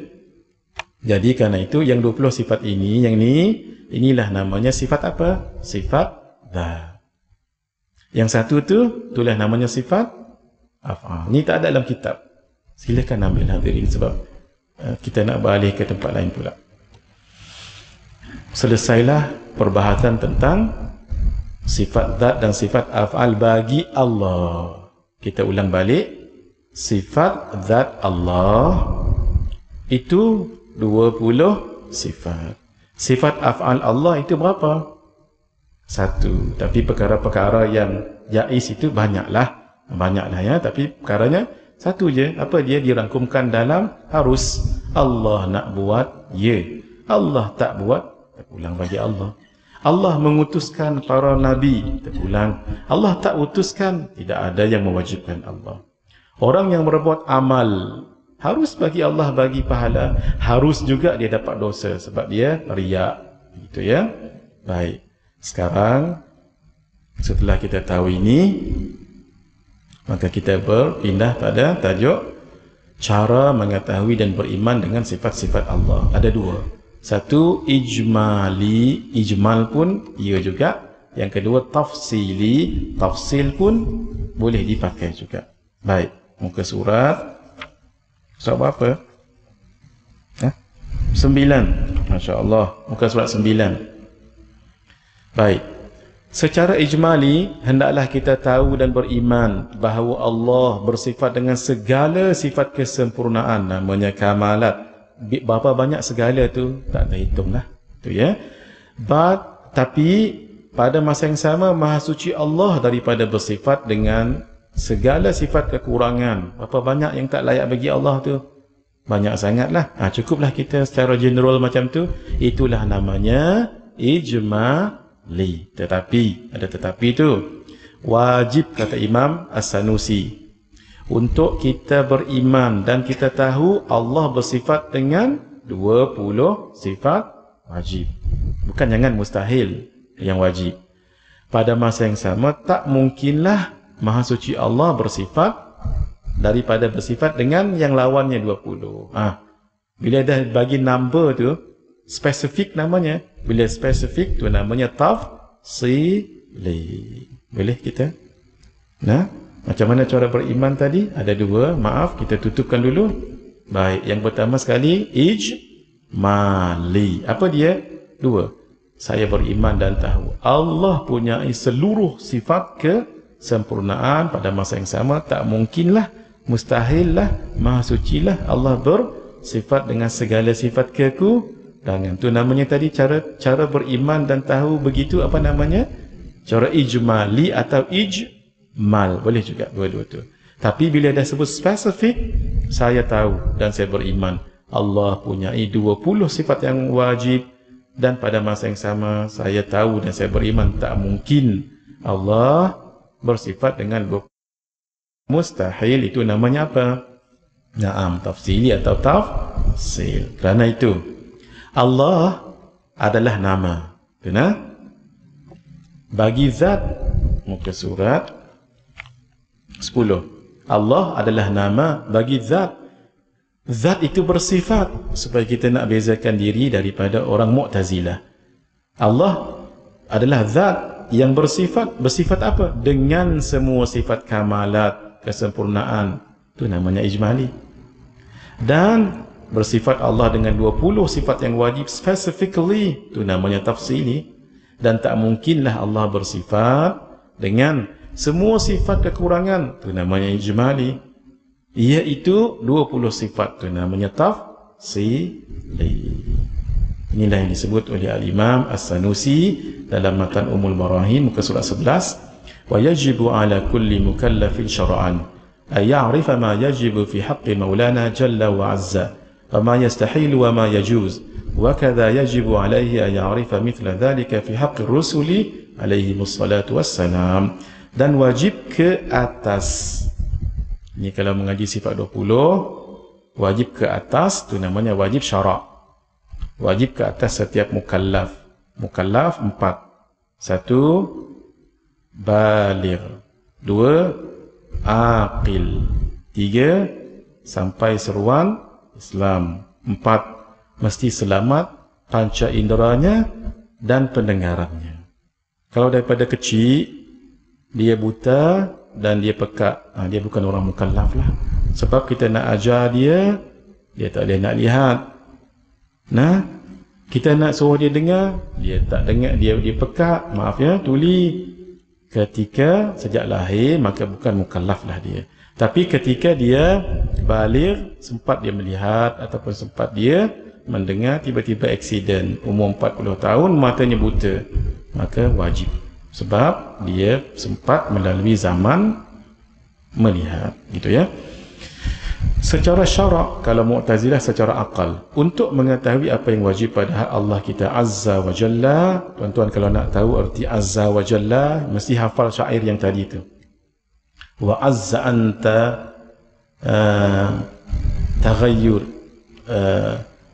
Jadi kerana itu yang 20 sifat ini, yang ni, inilah namanya sifat apa? Sifat dzat. Yang satu tu, itulah namanya sifat af'al. Ni tak ada dalam kitab. Silakan ambil hadirin sebab kita nak beralih ke tempat lain pula. Selesailah perbahasan tentang sifat zat dan sifat af'al bagi Allah. Kita ulang balik. Sifat zat Allah itu 20 sifat. Sifat af'al Allah itu berapa? Satu. Tapi perkara-perkara yang jaiz itu banyaklah ya. Tapi perkaranya satu je. Apa dia? Dirangkumkan dalam harus. Allah nak buat, ya. Allah tak buat, tak ulang bagi Allah. Allah mengutuskan para nabi, terulang. Allah tak utuskan, tidak ada yang mewajibkan Allah. Orang yang berbuat amal, harus bagi Allah bagi pahala, harus juga dia dapat dosa sebab dia riak. Gitu ya. Baik. Sekarang setelah kita tahu ini, maka kita berpindah pada tajuk cara mengetahui dan beriman dengan sifat-sifat Allah. Ada dua. Satu ijmali, ijmal pun ia juga. Yang kedua tafsili, tafsil pun boleh dipakai juga. Baik, muka surat berapa? 9. Masya-Allah, muka surat 9. Baik. Secara ijmali hendaklah kita tahu dan beriman bahawa Allah bersifat dengan segala sifat kesempurnaan, namanya kamalat. Berapa banyak segala tu tak terhitung lah tu ya. Tapi pada masa yang sama Maha Suci Allah daripada bersifat dengan segala sifat kekurangan. Berapa banyak yang tak layak bagi Allah tu? Banyak sangatlah. Cukuplah kita secara general macam tu. Itulah namanya ijmali. Tetapi ada tetapi tu, wajib kata Imam As-Sanusi untuk kita beriman dan kita tahu Allah bersifat dengan 20 sifat wajib. Bukan jangan mustahil yang wajib. Pada masa yang sama tak mungkinlah Maha suci Allah bersifat daripada bersifat dengan yang lawannya 20. Bila dah bagi number tu, spesifik namanya. Bila spesifik tu namanya tafsili. Boleh kita? Nah, macam mana cara beriman tadi? Ada dua. Maaf, kita tutupkan dulu. Baik, yang pertama sekali, ijmali. Apa dia? Dua. Saya beriman dan tahu Allah punya seluruh sifat kesempurnaan pada masa yang sama. Tak mungkinlah, mustahillah, maha sucilah Allah bersifat dengan segala sifat kekurangan. Itu namanya tadi cara beriman dan tahu begitu, apa namanya? Cara ijmali atau ijmal. Boleh juga dua-dua tu. Tapi bila dah sebut spesifik, saya tahu dan saya beriman Allah punya 20 sifat yang wajib, dan pada masa yang sama saya tahu dan saya beriman tak mungkin Allah bersifat dengan mustahil. Itu namanya apa? Naam, tafsili atau tafsil. Kerana itu Allah adalah nama. Benar? Bagi zat, muka surat 10. Allah adalah nama bagi zat. Zat itu bersifat, supaya kita nak bezakan diri daripada orang Mu'tazilah. Allah adalah zat yang bersifat. Bersifat apa? Dengan semua sifat kamalat, kesempurnaan. Itu namanya ijmali. Dan bersifat Allah dengan 20 sifat yang wajib specifically. Itu namanya tafsili. Dan tak mungkinlah Allah bersifat dengan semua sifat kekurangan. Itu namanya ijmali. Iaitu 20 sifat. Itu namanya tafsili. Inilah yang disebut oleh Al-Imam As-Sanusi dalam Matan Ummul Barahin, muka surat 11. Wa yajibu ala kulli mukallafin syara'an ay ya'rifa ma yajibu fi haqqi maulana jalla wa azza wa ma yastahilu wa ma yajuz. Wa kadha yajibu alaihi ay ya'rifa mithla dhalika fi haqqi rusuli alaihimus salatu wassalam. Dan wajib ke atas. Ini kalau mengaji sifat 20, wajib ke atas, itu namanya wajib syarak. Wajib ke atas setiap mukallaf. Mukallaf 4. 1. Baligh. 2. Aqil. 3. Sampai seruan Islam. 4. Mesti selamat panca inderanya dan pendengarannya. Kalau daripada kecil, dia buta dan dia pekak, dia bukan orang mukallaf lah. Sebab kita nak ajar dia tak boleh nak lihat. Nah, kita nak suruh dia dengar, dia tak dengar, dia pekak, maaf ya, tuli. Ketika sejak lahir, maka bukan mukallaf lah dia. Tapi ketika dia baligh, sempat dia melihat ataupun sempat dia mendengar, tiba-tiba aksiden, umur 40 tahun, matanya buta, maka wajib. Sebab dia sempat melalui zaman melihat, gitu ya. Secara syarak, kalau Mu'tazilah secara akal, untuk mengetahui apa yang wajib pada hak Allah kita Azza wa Jalla. Tuan-tuan kalau nak tahu arti Azza wa Jalla, mesti hafal syair yang tadi itu. Wa azza anta taghayyur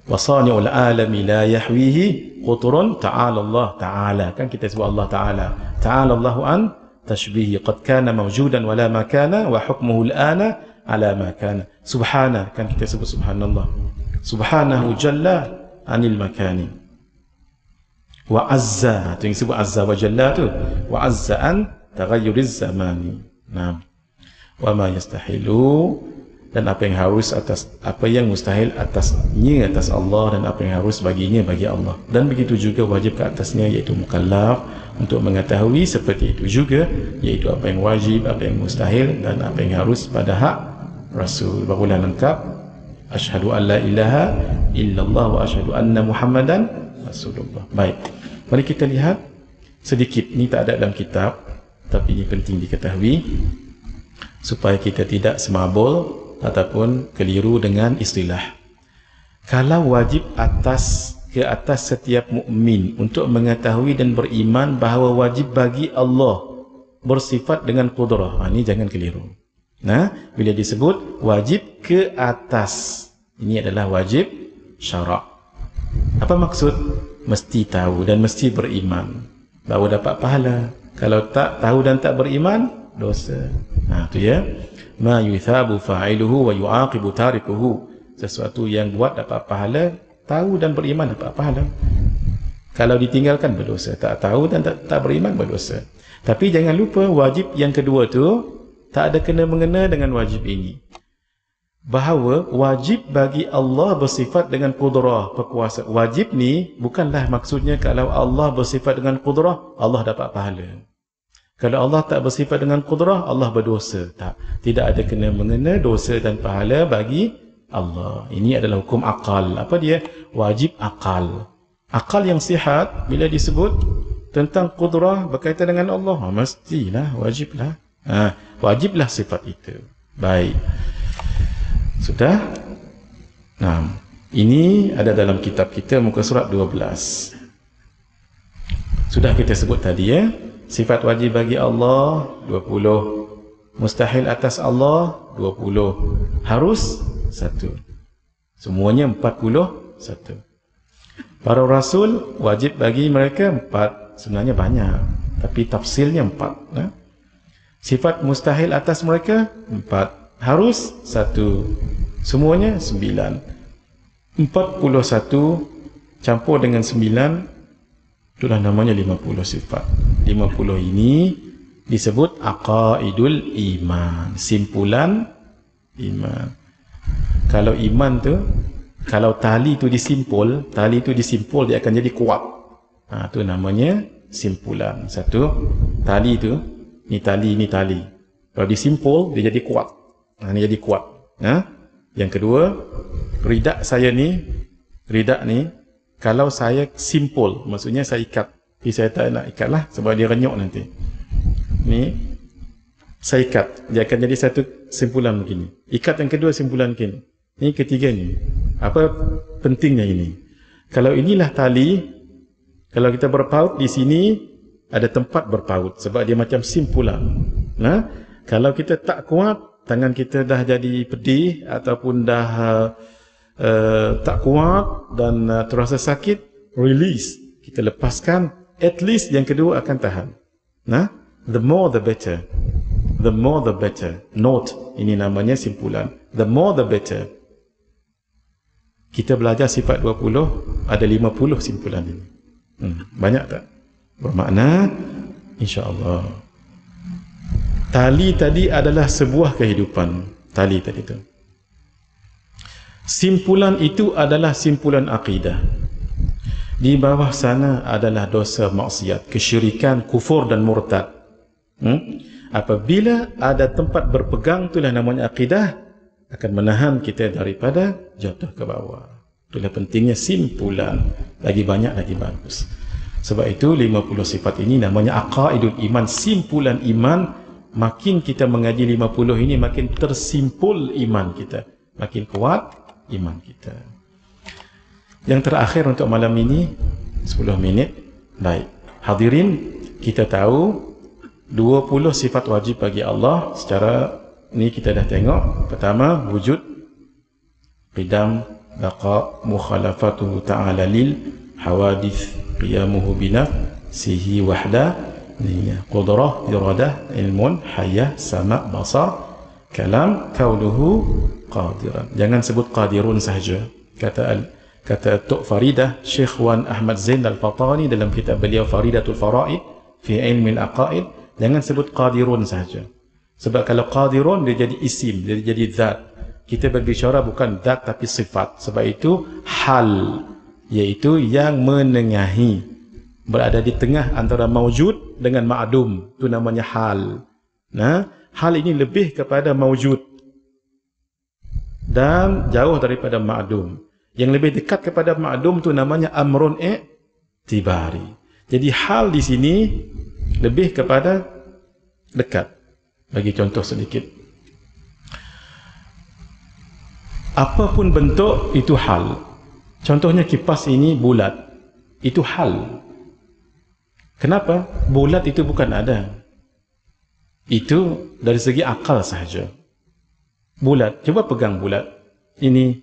wa sani'ul alami la yahwihi quturun ta'ala Allah ta'ala. Kan kita sebut Allah ta'ala. Ta'ala Allahu an tashbihi qad kana mawjudan wala makana wa hukmuhu al-ana ala makana. Subhana, kan kita sebut subhanallah. Subhanahu jalla anil makani. Wa azza, tu yang sebut azza wa jalla tu. Wa azza an taghayyuriz zamani. Naam. Wa ma yastahilu, dan apa yang harus atas, apa yang mustahil atasnya atas Allah, dan apa yang harus baginya bagi Allah. Dan begitu juga wajib ke atasnya, iaitu mukallaf, untuk mengetahui seperti itu juga, iaitu apa yang wajib, apa yang mustahil, dan apa yang harus pada hak Rasul. Barulah lengkap. Asyhadu an la ilaha illallah wa asyhadu anna Muhammadan Rasulullah. Baik, mari kita lihat sedikit. Ini tak ada dalam kitab, tapi ini penting diketahui supaya kita tidak semabul ataupun keliru dengan istilah. Kalau wajib ke atas setiap mukmin untuk mengetahui dan beriman bahawa wajib bagi Allah bersifat dengan qudrah, ini jangan keliru. Nah, bila disebut wajib ke atas, ini adalah wajib syarak. Apa maksud? Mesti tahu dan mesti beriman, baru dapat pahala. Kalau tak tahu dan tak beriman, dosa. Tu ya. Ma yuthabu fa'iluhu wa yu'aqibu tarikuhu. Sesuatu yang buat dapat pahala, tahu dan beriman dapat pahala. Kalau ditinggalkan berdosa, tak tahu dan tak beriman berdosa. Tapi jangan lupa wajib yang kedua tu tak ada kena-mengena dengan wajib ini. Bahawa wajib bagi Allah bersifat dengan qudrah, berkuasa. Wajib ni bukanlah maksudnya kalau Allah bersifat dengan qudrah, Allah dapat pahala. Kalau Allah tak bersifat dengan qudrah, Allah berdosa. Tak. Tidak ada kena-mengena dosa dan pahala bagi Allah. Ini adalah hukum akal. Apa dia? Wajib akal. Akal yang sihat bila disebut tentang qudrah berkaitan dengan Allah, mestilah, wajiblah. Wajiblah sifat itu. Baik. Sudah? Ini ada dalam kitab kita muka surat 12. Sudah kita sebut tadi ya. Sifat wajib bagi Allah 20. Mustahil atas Allah 20. Harus 1. Semuanya 41. Para rasul wajib bagi mereka 4. Sebenarnya banyak, tapi tafsilnya 4. Sifat mustahil atas mereka 4. Harus 1. Semuanya 9. 41 campur dengan 9, itulah namanya 50 sifat. 50 ini disebut aqaidul iman, simpulan iman. Kalau iman tu, kalau tali tu disimpul dia akan jadi kuat. Tu namanya simpulan. Satu, tali tu, ni tali. Kalau disimpul dia jadi kuat. Ini jadi kuat. Yang kedua, ridak saya ni, kalau saya simpul, maksudnya saya ikat. Tapi saya tak nak ikat lah, sebab dia renyuk nanti. Ni, saya ikat. Dia akan jadi satu simpulan begini. Ikat yang kedua, simpulan begini. Ini ketiga ni. Apa pentingnya ini? Kalau inilah tali, kalau kita berpaut di sini, ada tempat berpaut. Sebab dia macam simpulan. Kalau kita tak kuat, tangan kita dah jadi pedih ataupun dah tak kuat dan terasa sakit, release, kita lepaskan, at least yang kedua akan tahan. The more the better. The more the better. Note, ini namanya simpulan. The more the better. Kita belajar sifat 20, ada 50 simpulan ini. Banyak tak? Bermakna insya-Allah tali tadi adalah sebuah kehidupan. Tali tadi itu. Simpulan itu adalah simpulan akidah. Di bawah sana adalah dosa maksiat, kesyirikan, kufur dan murtad. Apabila ada tempat berpegang, itulah namanya akidah, akan menahan kita daripada jatuh ke bawah. Itulah pentingnya simpulan. Lagi banyak, lagi bagus. Sebab itu 50 sifat ini namanya aqaidul iman, simpulan iman. Makin kita mengaji 50 ini, makin tersimpul iman kita, makin kuat iman kita. Yang terakhir untuk malam ini 10 minit. Baik, hadirin, kita tahu 20 sifat wajib bagi Allah. Secara ni kita dah tengok. Pertama, wujud, qidam, baqa, mukhalafatuhu ta'ala lil hawadith, qiyamuhu binafsihi wahda, qudrah, iradah, ilmun, hayah, sama, basar, kalam, kaunuhu qadiran. Jangan sebut qadirun sahaja. Kata Tok Faridah, Syekh Wan Ahmad Zain Al-Fatani dalam kitab beliau Faridatul Faraid fi ilmi al-aqaid, jangan sebut qadirun sahaja. Sebab kalau qadirun dia jadi isim, dia jadi zat. Kita berbicara bukan zat tapi sifat. Sebab itu hal, iaitu yang menengahi, berada di tengah antara maujud dengan ma'dum, itu namanya hal. Hal ini lebih kepada maujud dan jauh daripada ma'dum. Yang lebih dekat kepada ma'dum itu namanya amrun i'tibari. Jadi hal di sini lebih kepada dekat. Bagi contoh sedikit. Apapun bentuk itu hal. Contohnya kipas ini bulat, itu hal. Kenapa? Bulat itu bukan ada. Itu dari segi akal sahaja. Bulat, coba pegang bulat. Ini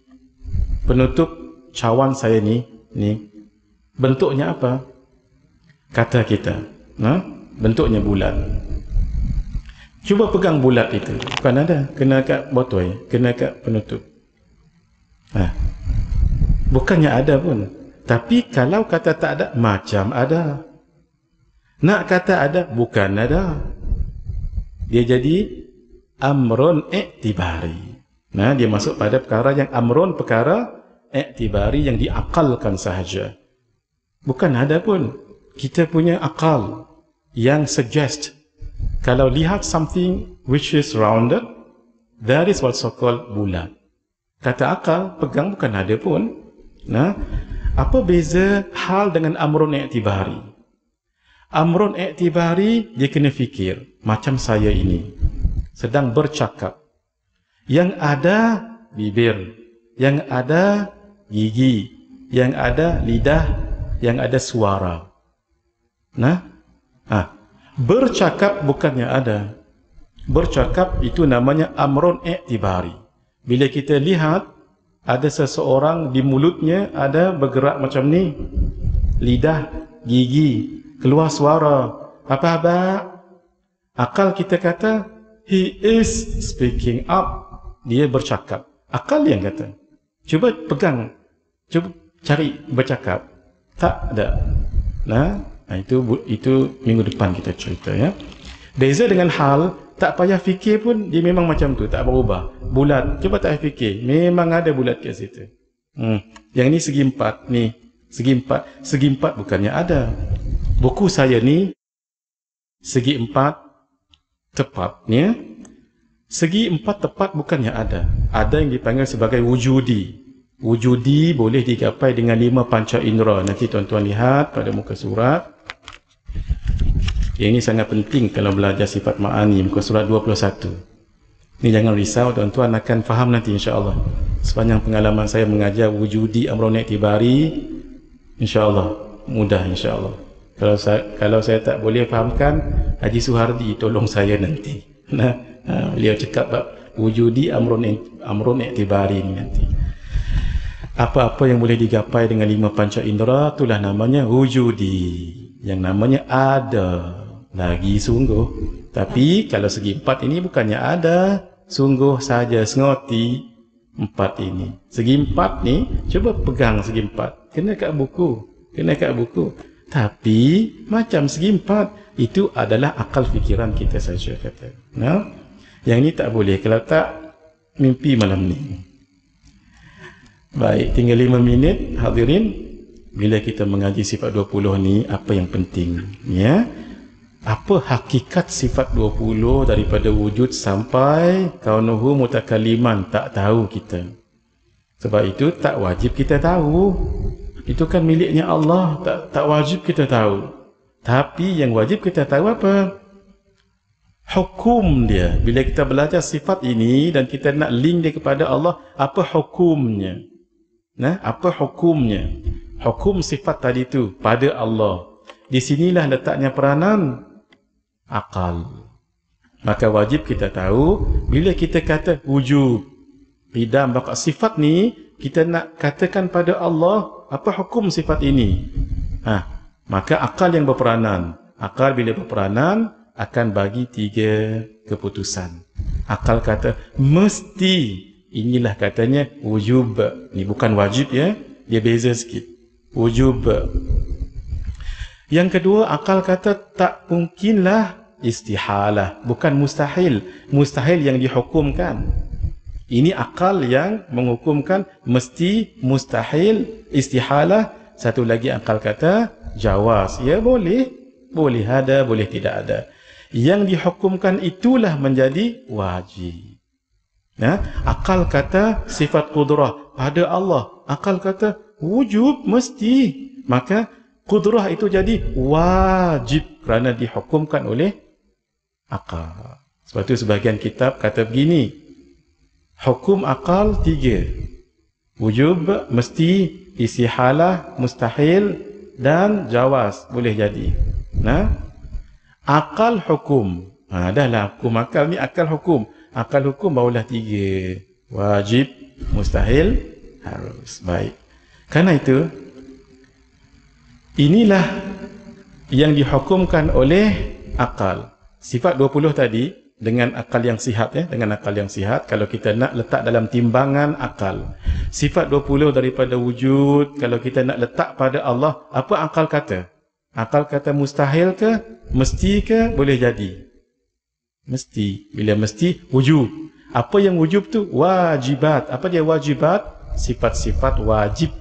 penutup cawan saya ni. Bentuknya apa? Kata kita. Bentuknya bulat. Cuba pegang bulat itu. Bukan ada. Kena kat botol, kena kat penutup. Bukannya ada pun. Tapi kalau kata tak ada, macam ada. Nak kata ada, bukan ada. Dia jadi amrun i'tibari. Dia masuk pada perkara yang amrun, perkara i'tibari yang diakalkan sahaja. Bukan ada pun. Kita punya akal yang suggest. Kalau lihat something which is rounded, that is also called bulat. Kata akal, pegang bukan ada pun. Apa beza hal dengan amrun i'tibari? Amrun i'tibari, dia kena fikir. Macam saya ini sedang bercakap. Yang ada bibir, yang ada gigi, yang ada lidah, yang ada suara. Bercakap bukannya ada. Bercakap itu namanya amrun i'tibari. Bila kita lihat ada seseorang di mulutnya ada bergerak macam ni, lidah, gigi, keluar suara, apa-apa, akal kita kata he is speaking up, dia bercakap. Akal yang kata. Cuba pegang, cuba cari bercakap, tak ada. Itu minggu depan kita cerita, ya. Beza dengan hal, tak payah fikir pun, dia memang macam tu, tak berubah. Bulat, cuba tak payah fikir, memang ada bulat kat situ. Yang ni segi empat, ni segi empat. Segi empat bukannya ada. Buku saya ni segi empat tepat, ya. Segi empat tepat bukannya ada. Ada yang dipanggil sebagai wujudi. Wujudi boleh digapai dengan 5 panca indera. Nanti tuan-tuan lihat pada muka surat. Ini sangat penting kalau belajar sifat ma'ani, muka surat 21. Ini jangan risau, tuan-tuan akan faham nanti insya-Allah. Sepanjang pengalaman saya mengajar wujudi amrun i'tibari, insya-Allah mudah insya-Allah. Kalau saya tak boleh fahamkan, Haji Suhardi tolong saya nanti. Beliau cakap wujudi amrun i'tibari ni nanti. Apa-apa yang boleh digapai dengan 5 panca indera, itulah namanya wujudi. Yang namanya ada. Lagi sungguh. Tapi kalau segi 4 ini bukannya ada, sungguh saja, sengoti 4 ini. Segi 4 ni, coba pegang segi 4. Kena kat buku. Tapi macam segi 4, itu adalah akal fikiran kita saja, kata. Yang ini tak boleh. Kalau tak, mimpi malam ni. Baik, tinggal 5 minit, hadirin. Bila kita mengaji sifat 20 ni, apa yang penting, ya? Apa hakikat sifat 20 daripada wujud sampai kaunuhu mutakaliman, tak tahu kita. Sebab itu tak wajib kita tahu. Itu kan miliknya Allah, tak wajib kita tahu. Tapi yang wajib kita tahu apa? Hukum dia. Bila kita belajar sifat ini dan kita nak link dia kepada Allah, apa hukumnya? Apa hukumnya? Hukum sifat tadi itu pada Allah. Di sinilah letaknya peranan akal. Maka wajib kita tahu, bila kita kata wujud, bidam bakal sifat ni, kita nak katakan pada Allah, apa hukum sifat ini? Maka akal yang berperanan. Akal bila berperanan, akan bagi 3 keputusan. Akal kata, mesti. Inilah katanya wujub. Ini bukan wajib, ya. Dia beza sikit. Wujub. Yang kedua, akal kata tak mungkinlah, istihalah. Bukan mustahil. Mustahil yang dihukumkan. Ini akal yang menghukumkan mesti, mustahil, istihalah. Satu lagi akal kata jawaz. Ya boleh. Boleh ada, boleh tidak ada. Yang dihukumkan itulah menjadi wajib. Akal kata sifat qudrah pada Allah. Akal kata wujub, mesti. Maka qudrah itu jadi wajib kerana dihukumkan oleh akal. Sebab itu sebahagian kitab kata begini, hukum akal 3. Wujub, mesti, istihalah, mustahil, dan jawaz, boleh jadi. Akal hukum. Dahlah hukum akal ni akal hukum. Akal hukum barulah 3. Wajib, mustahil, harus. Baik. Karena itu, inilah yang dihukumkan oleh akal. Sifat 20 tadi, dengan akal yang sihat, ya, dengan akal yang sihat. Kalau kita nak letak dalam timbangan akal, sifat 20 daripada wujud, kalau kita nak letak pada Allah, apa akal kata? Akal kata mustahil ke? Mesti ke? Boleh jadi? Mesti. Bila mesti, wujub. Apa yang wujub tu? Wajibat. Apa dia wajibat? Sifat-sifat wajib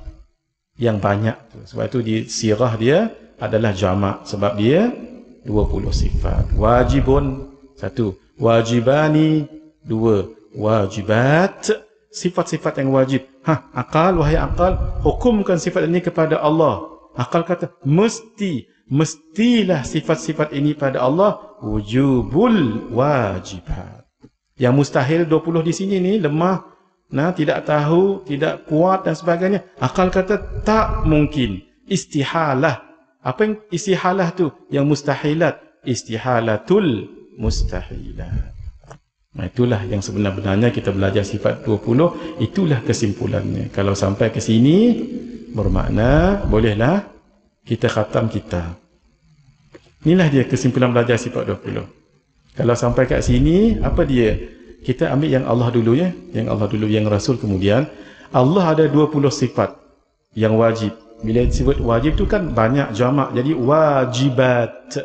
yang banyak tu. Sebab itu di sirah dia adalah jamak, sebab dia 20 sifat. Wajibun 1, wajibani 2, wajibat, sifat-sifat yang wajib. Akal, wahai akal, hukumkan sifat ini kepada Allah. Akal kata mestilah sifat-sifat ini pada Allah, wujubul wajibat. Yang mustahil 20 di sini ni lemah, tidak tahu, tidak kuat dan sebagainya. Akal kata tak mungkin, istihalah. Apa yang istihalah tu? Yang mustahilat, istihalatul mustahilat. Itulah yang sebenar-benarnya kita belajar sifat 20, itulah kesimpulannya. Kalau sampai ke sini bermakna bolehlah kita khatam kitab. Inilah dia kesimpulan belajar sifat 20. Kalau sampai kat sini, apa dia? Kita ambil yang Allah dulu, ya. Yang Allah dulu, yang Rasul kemudian. Allah ada 20 sifat yang wajib. Bila disebut wajib tu kan banyak jamak, jadi wajibat.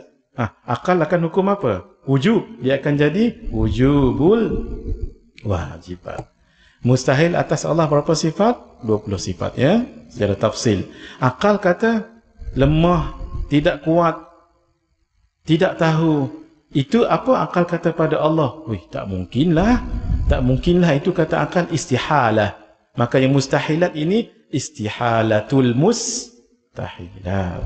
Akal akan hukum apa? Wujub. Dia akan jadi wujubul wajibat. Mustahil atas Allah berapa sifat? 20 sifat, ya. Secara tafsil. Akal kata lemah, tidak kuat, tidak tahu. Itu apa akal kata pada Allah? Tak mungkinlah. Tak mungkinlah, itu kata akal istihalah. Maka yang mustahilat ini istihalatul mustahilat.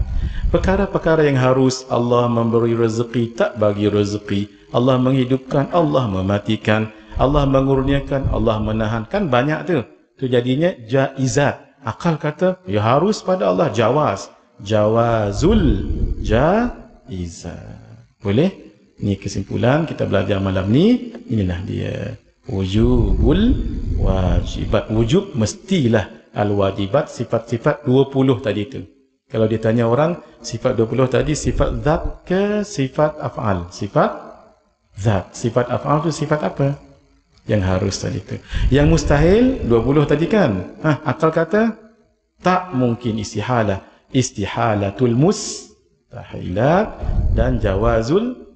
Perkara-perkara yang harus Allah memberi rezeki, tak bagi rezeki. Allah menghidupkan, Allah mematikan. Allah mengurniakan, Allah menahan. Kan banyak tu. Tu jadinya jaizat. Akal kata, ya harus pada Allah, jawaz. Jawazul jaizat. Boleh? Ini kesimpulan kita belajar malam ni. Inilah dia. Wujubul wajibat. Wujub mestilah. Al-wajibat sifat-sifat 20 tadi tu. Kalau ditanya orang, sifat 20 tadi sifat zat ke sifat af'al? Sifat zat. Sifat af'al tu sifat apa? Yang harus tadi tu. Yang mustahil 20 tadi kan? Akal kata tak mungkin, istihalah. Istihalatul mustahilat dan jawazul.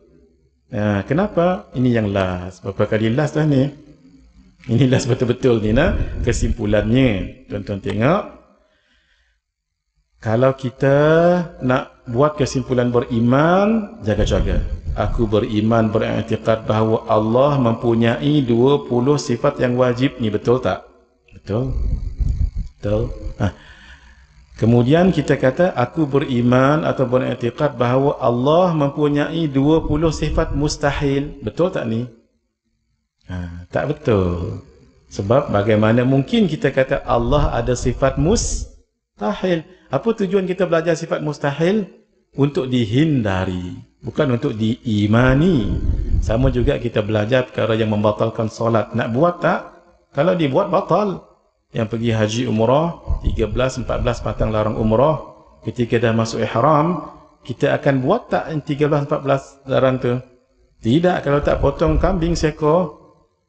Kenapa? Ini yang last. Berapa kali last dah ni? Ini last betul-betul ni, kesimpulannya. Tuan-tuan tengok. Kalau kita nak buat kesimpulan beriman, jaga-jaga. Aku beriman, beriktikad bahawa Allah mempunyai 20 sifat yang wajib. Ni betul tak? Betul? Betul? Kemudian kita kata, aku beriman atau beriktikad bahawa Allah mempunyai 20 sifat mustahil. Betul tak ni? Tak betul. Sebab bagaimana mungkin kita kata Allah ada sifat mustahil? Apa tujuan kita belajar sifat mustahil? Untuk dihindari, bukan untuk diimani. Sama juga kita belajar perkara yang membatalkan solat. Nak buat tak? Kalau dibuat, batal. Yang pergi haji umrah 13, 14 patang larang umrah, ketika dah masuk ihram, kita akan buat tak 13, 14 larang tu? Tidak. Kalau tak potong kambing seekor,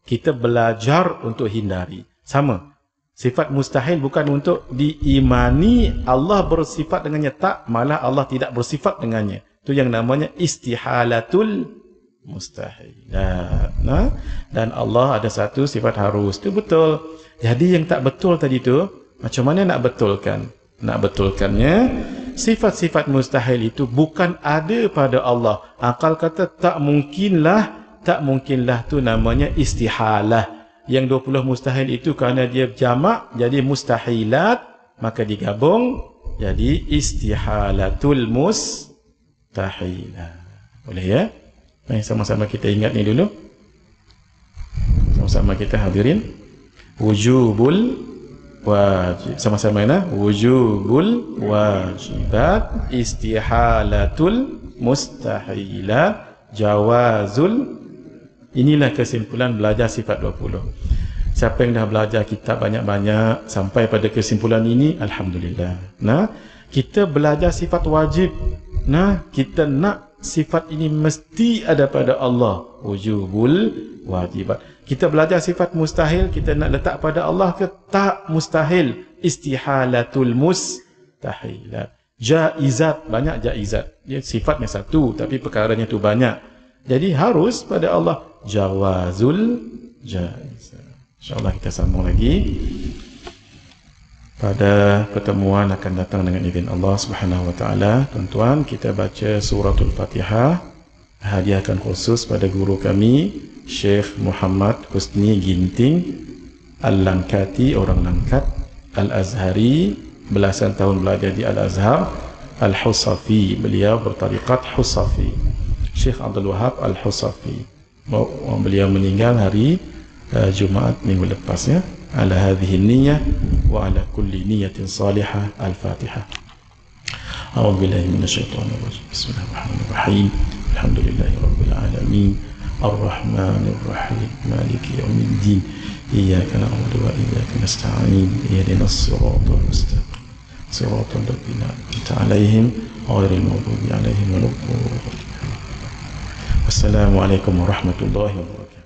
kita belajar untuk hindari. Sama. Sifat mustahil bukan untuk diimani Allah bersifat dengannya, tak, malah Allah tidak bersifat dengannya. Itu yang namanya istihalatul mustahilat. Dan Allah ada satu sifat harus. Itu betul. Jadi yang tak betul tadi tu, macam mana nak betulkan? Nak betulkannya, sifat-sifat mustahil itu bukan ada pada Allah. Akal kata tak mungkinlah. Tak mungkinlah tu namanya istihalah. Yang 20 mustahil itu kerana dia jamak, jadi mustahilat, maka digabung jadi istihalatul mustahilat. Boleh ya? Mari sama-sama kita ingat ni dulu. Sama-sama kita hadirin. Wujubul wajib. Sama-sama ya? Wujubul wajibat, istihalatul mustahilat, jawazul. Inilah kesimpulan belajar sifat 20. Siapa yang dah belajar kitab banyak-banyak sampai pada kesimpulan ini, alhamdulillah. Kita belajar sifat wajib. Kita nak sifat ini mesti ada pada Allah. Wujubul wajibat. Kita belajar sifat mustahil, kita nak letak pada Allah ke? Tak mustahil. Istihalatul mustahilat. Jaizat, banyak jaizat. Dia sifatnya satu, tapi perkaranya tu banyak. Jadi harus pada Allah jawazul jaizat. InsyaAllah kita sambung lagi. Pada pertemuan akan datang dengan izin Allah Subhanahu wa taala. Tuan-tuan, kita baca suratul Fatihah. Hadiahkan khusus pada guru kami Syekh Muhammad Husni Ginting Al-Langkati, orang Langkat, Al-Azhari, belasan tahun belajar di Al-Azhar. Al-Husafi, beliau bertariqat Husafi. Syekh Abdul Wahab Al-Husafi. Beliau meninggal hari Jumaat minggu lepas, ya. Ala hadhihi niyyah wa ala kulli niyyatin salihah. Al-Fatihah. A'udzu billahi minasyaitonir rajim. Bismillahirrahmanirrahim. Alhamdulillahi rabbil alamin. Ar-Rahmanir Rahim. Maliki yaumiddin. Iyyaka na'budu wa iyyaka nasta'in. Ihdinas siratal mustaqim. Siratal ladzina an'amta 'alaihim ghairil maghdubi 'alaihim waladdallin. Wassalamu alaikum warahmatullahi wabarakatuh.